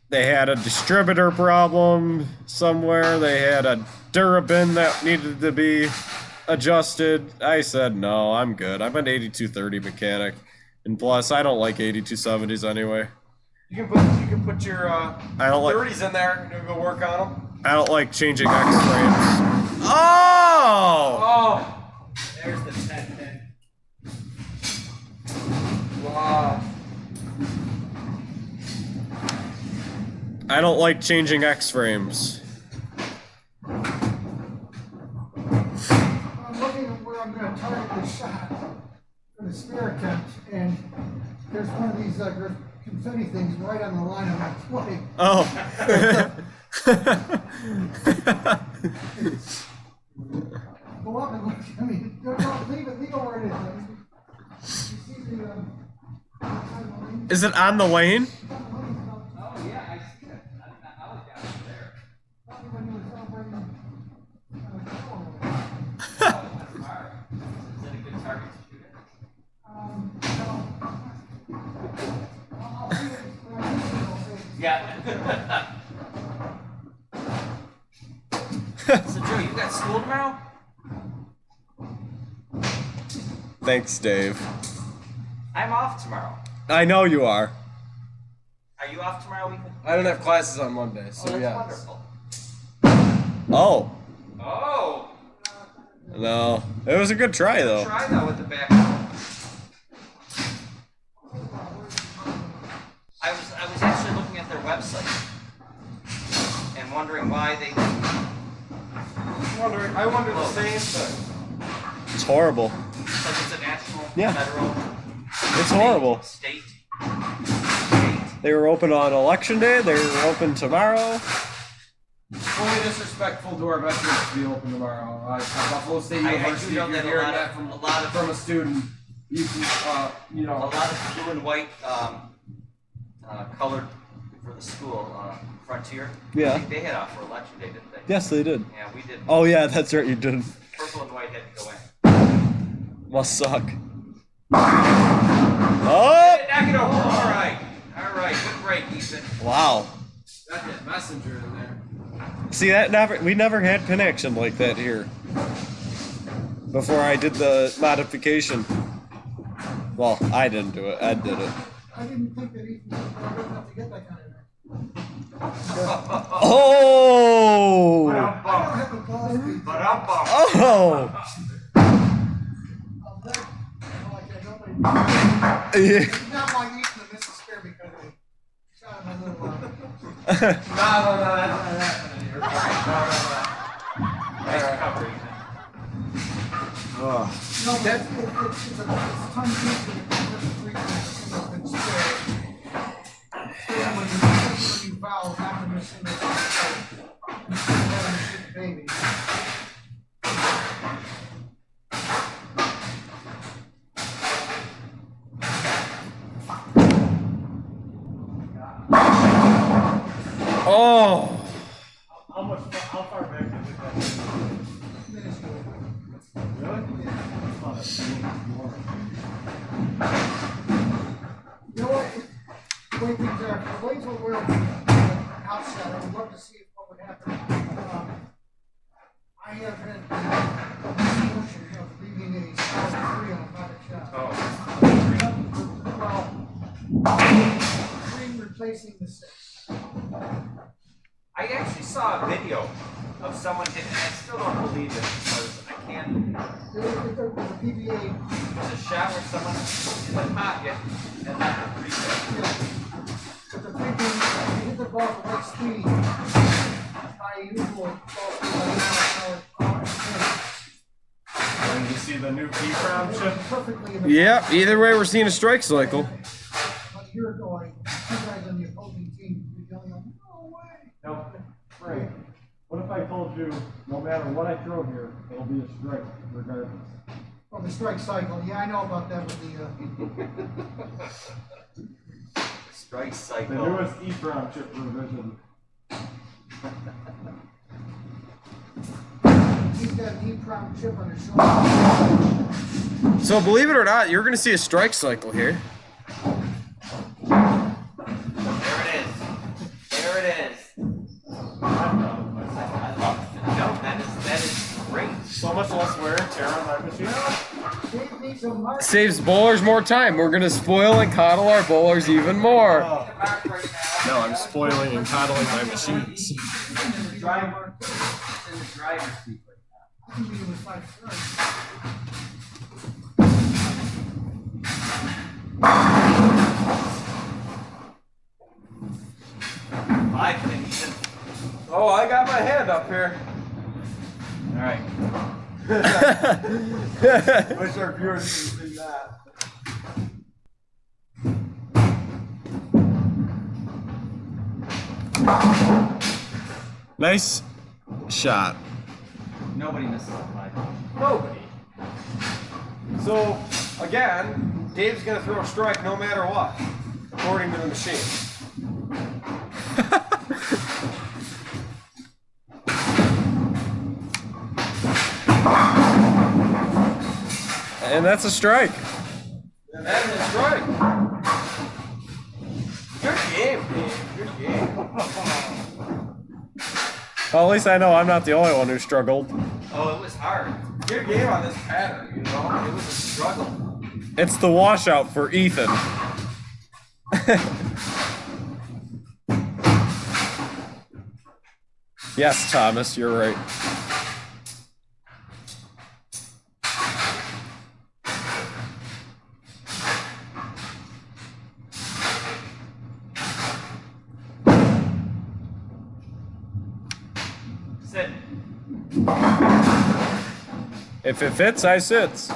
S5: They had a distributor problem somewhere. They had a Durabin that needed to be adjusted. I said no, I'm good. I'm an 8230 mechanic, and plus I don't like 8270s anyway.
S6: You can put your
S5: I don't like
S6: 30s in there and go work on them.
S5: I don't like changing X frames. Oh!
S6: Oh!
S2: There's the 10 pin.
S6: Wow.
S5: I don't like changing X frames.
S3: I'm looking at where I'm going to target this shot for the spear attempt, and there's one of these confetti things right on the line of my plate.
S5: Oh.
S3: Go up and look. I mean, don't leave it where it is. You see the,
S5: Is it on the lane?
S2: Oh, yeah, I see it. I don't know how it got up there. Oh, that's smart. Is that a good target to shoot it? Yeah. So, Joe, you got school tomorrow?
S5: Thanks, Dave.
S2: I'm off tomorrow.
S5: I know you are.
S2: Are you off tomorrow, Ethan?
S6: I don't have classes on Monday, so
S2: Oh, that's
S6: yeah.
S2: wonderful.
S5: Oh.
S2: Oh!
S5: No. It was a good try, though.
S2: Try though with the back. I was actually looking at their website and wondering why they
S6: I wonder the same thing.
S5: It's horrible.
S2: because it's a national,
S5: Yeah.
S2: federal,
S5: It's horrible.
S2: state.
S5: They were open on election day. They were open tomorrow.
S6: Fully disrespectful to our veterans to be open tomorrow. Buffalo State
S2: I
S6: University,
S2: do know
S6: if you're
S2: that
S6: hearing that from a student, you can, you know.
S2: A lot of blue and white colored for the school, Frontier.
S5: Yeah.
S2: They had off for election day, didn't they?
S5: Yes, they did.
S2: Yeah, we did.
S5: Oh yeah, that's right. You did.
S2: Purple and white had to go in.
S5: Must suck. Oh!
S2: Knock it over. All right. Good break, Ethan.
S5: Wow.
S6: Got that messenger in there.
S5: See, we never had pin action like that here. Before I did the modification. Well, I didn't do it. Ed did it.
S3: I didn't think that Ethan was good enough to get that kind of.
S5: Oh!
S3: I don't have the balls to be.
S5: Oh! Yeah.
S3: It's not like Ethan to miss a spare because I shot him a little
S6: No, that's not happening here.
S2: Nice cover, Ethan.
S3: No, it's a ton deep in the 3 times it's spare. And when you valve, not to miss in the baby.
S5: Oh!
S8: How far back is it?
S3: You know what? The way things are, the ways we're outside, I would love to see what would happen. I have had the notion of leaving a solid 3 on a private shot. Well, 3 replacing the 6.
S2: I actually saw a video of someone hitting, and I still don't believe it because I can't.
S3: There was a PBA.
S2: It was a shot where someone in the pocket and not the reset.
S3: But the thing is, you hit the ball at light speed. My usual ball
S8: And you see the new key chip?
S3: perfectly in the
S6: Yeah, either way, we're seeing a strike cycle.
S3: About a year ago, two guys on the opposing team were yelling out, "No way!"
S8: No. Right. What if I told you, no matter what I throw here, it'll be a strike, regardless?
S3: Well, the strike cycle. Yeah, I know about that with the.
S2: Strike
S8: The
S2: cycle.
S8: newest EEPROM chip revision.
S3: He's got an E-Prom chip on his shoulder.
S6: So believe it or not, you're going to see a strike cycle here.
S2: There it is. There it is. I love it. No, that is great.
S8: So much less
S5: wear and tear on my machine.
S3: Save me some money.
S6: Saves bowlers more time. We're gonna spoil and coddle our bowlers even more.
S5: No, I'm spoiling and coddling my machines.
S2: In the driver's seat right now. Five things.
S6: Oh, I got my hand up here.
S2: All right.
S8: Wish our viewers could see that.
S5: Nice shot.
S2: Nobody misses a five.
S6: Nobody. So, again, Dave's gonna throw a strike no matter what, according to the machine.
S5: And that's a strike.
S6: And that is a strike. Good game, Dave. Good game.
S5: Well, at least I know I'm not the only one who struggled.
S2: Oh, it was hard.
S6: Good game on this pattern, you know?
S2: It was a struggle.
S5: It's the washout for Ethan. Yes, Thomas, you're right.
S2: Sit.
S5: If it fits, I sits.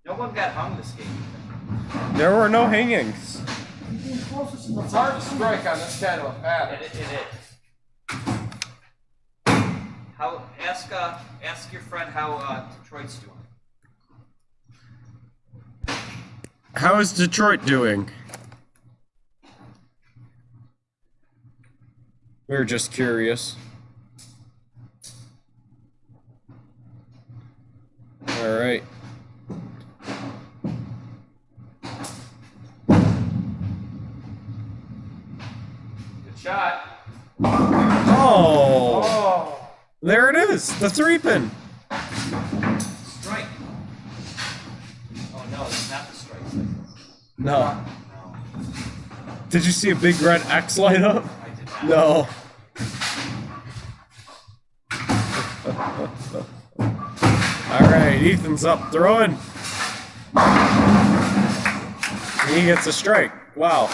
S2: No one got hung this game.
S5: There were no hangings.
S6: It's hard to strike on this kind of a pattern.
S2: It is. How? Ask your friend how Detroit's doing.
S5: How is Detroit doing? We're just curious. All right.
S2: Good shot.
S5: Oh! There it is, the 3-pin.
S2: Strike. Oh no, it's not the strike signal.
S5: No.
S2: No,
S5: Did you see a big red X light up?
S2: I did not.
S5: No. All right, Ethan's up throwing. He gets a strike. Wow.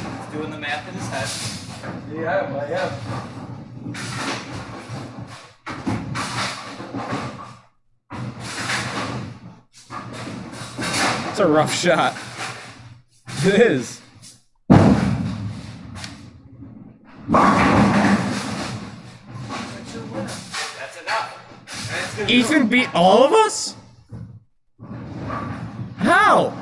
S2: He's doing the math in his head.
S6: Yeah, I am.
S5: It's a rough shot. It is.
S2: That's enough. And it's gonna
S5: Ethan beat all of us? How?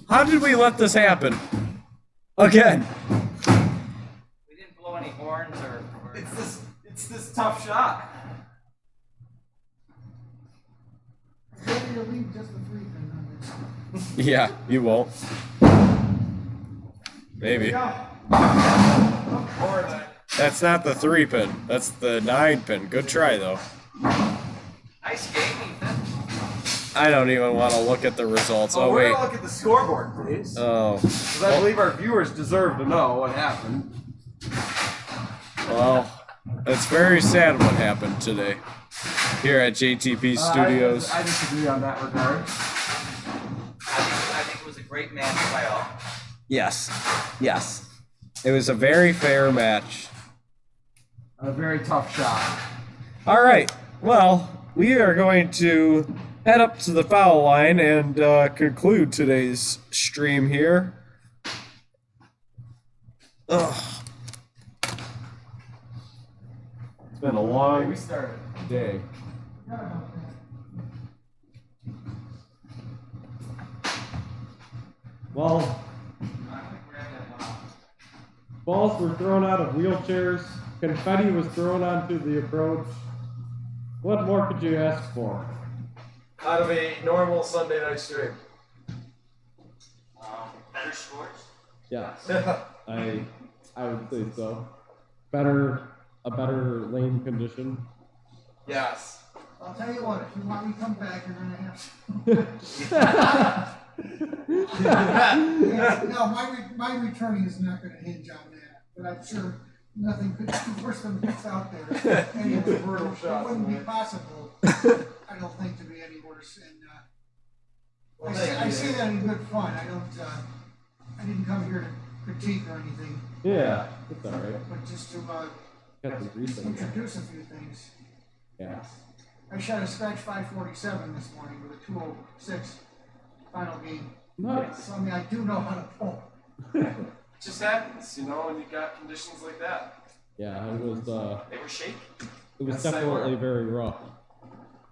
S5: How did we let this happen? Again.
S2: We didn't blow any horns or
S6: It's this tough shot.
S3: Ready to leave just the 3-pin on this.
S5: Yeah, you won't. Maybe. That's not the 3-pin. That's the 9-pin. Good try, though.
S2: nice game, Ethan.
S5: I don't even want to look at the results. Oh,
S6: we're
S5: wait.
S6: gonna look at the scoreboard, please.
S5: Oh.
S6: Because I believe our viewers deserve to know what happened.
S5: Well, it's very sad what happened today here at JTP Studios.
S6: I disagree on that regard.
S2: I think it was a great match by all.
S5: Yes. Yes. It was a very fair match.
S6: A very tough shot.
S5: All right. Well, we are going to head up to the foul line and conclude today's stream here. Ugh. It's been a long day.
S1: Well, balls were thrown out of wheelchairs, confetti was thrown onto the approach. What more could you ask for?
S6: out of a normal Sunday night stream?
S7: Better scores?
S1: Yes. I would say so. A better lane condition.
S6: Yes.
S3: I'll tell you what, if you want me to come back, you're gonna have to. Yeah, no, my returning is not gonna hinge on that, but I'm sure nothing could be worse than what's out there. Anyway,
S6: It's a brutal shot,
S3: it wouldn't be
S6: man.
S3: possible, I don't think, to be any worse. And I say that in good fun. I didn't come here to critique or anything,
S1: Yeah, it's all right.
S3: but just to
S1: Got the grease in there.
S3: introduce a few things.
S1: Yeah.
S3: I shot a scratch 547 this morning with a 206 final game.
S1: Nice.
S3: So I mean, I do know how to pull.
S6: It just happens, you know, when you got conditions like that.
S1: Yeah, it was
S7: They were shaky.
S1: It was
S6: Yes, they
S1: definitely
S6: were.
S1: very rough.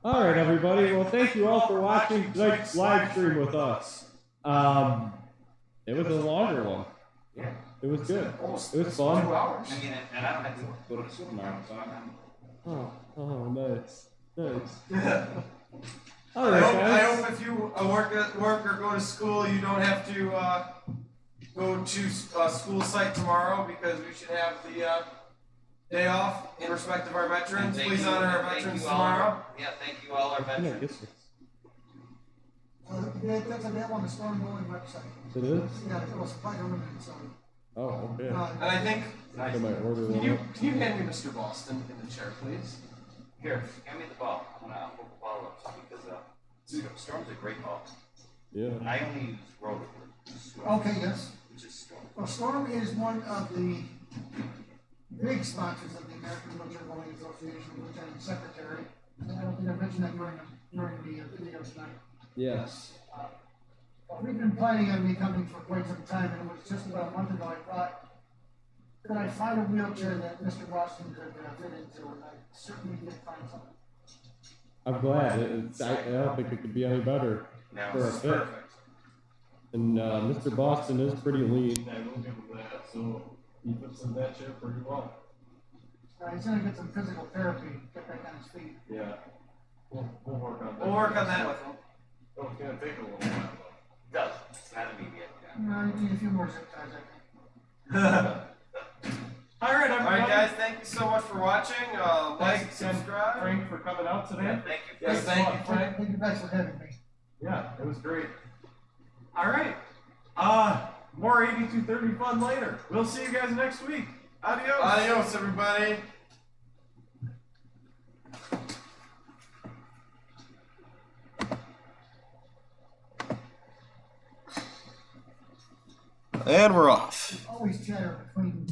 S1: All right, everybody. Well, thank you all for watching tonight's live stream with us. It was a longer one.
S7: Yeah.
S1: It was good.
S6: Almost
S1: It was
S6: 2
S1: fun.
S6: hours.
S7: I mean, and I don't have to go to school tomorrow, so I'm
S1: Oh, nice, nice.
S6: I
S1: All right, guys.
S6: hope if you work or go to school, you don't have to go to school site tomorrow, because we should have the day off in respect of our veterans.
S7: Thank
S6: Please
S7: you-
S6: honor our
S7: thank
S6: veterans
S7: you all.
S6: tomorrow.
S7: Yeah, thank you all our
S1: Yeah,
S7: veterans.
S1: guess
S3: That's available on the Storm Bowling website.
S1: it is.
S3: Yeah, it was quite limited, so.
S1: Oh, okay.
S6: And I think,
S1: I might order
S6: can
S1: one.
S6: you hand me Mr. Boston in the chair, please?
S7: Here, hand me the ball. I'm gonna hold the ball up because Storm's a great ball.
S1: Yeah.
S7: And I only use roller,
S3: Okay, yes.
S7: which is Storm.
S3: Well, Storm is one of the big sponsors of the American Military Bowling Association, which I'm secretary. And I don't think I mentioned that during the video tonight.
S1: Yes.
S3: Well, we've been planning on me coming for quite some time, and it was just about a month ago I thought, could I find a wheelchair that Mr. Boston could fit into, and I certainly did find something.
S1: I'm glad. I don't think it could be any better
S7: Now,
S1: for a fit. And Mr. Boston is pretty lean.
S8: I will give him that, so he fits in that chair pretty well.
S3: He's gonna get some physical therapy, get back on his feet.
S8: Yeah. We'll work on that.
S6: We'll work on that with him.
S8: Oh, it's gonna take a little while.
S7: it does. It's not immediate.
S3: You need a few more zip ties, I think.
S8: All right, everybody.
S6: Alright guys, thank you so much for watching. Like,
S8: Thanks again,
S6: subscribe.
S8: Frank, for coming out today.
S7: Yeah, thank you.
S6: Yes, thank you, Frank.
S3: Thank you guys for having me.
S8: Yeah, it was great. All right. More 8230 fun later. We'll see you guys next week. Adios.
S6: Adios, everybody. And we're off.
S3: Always chatter between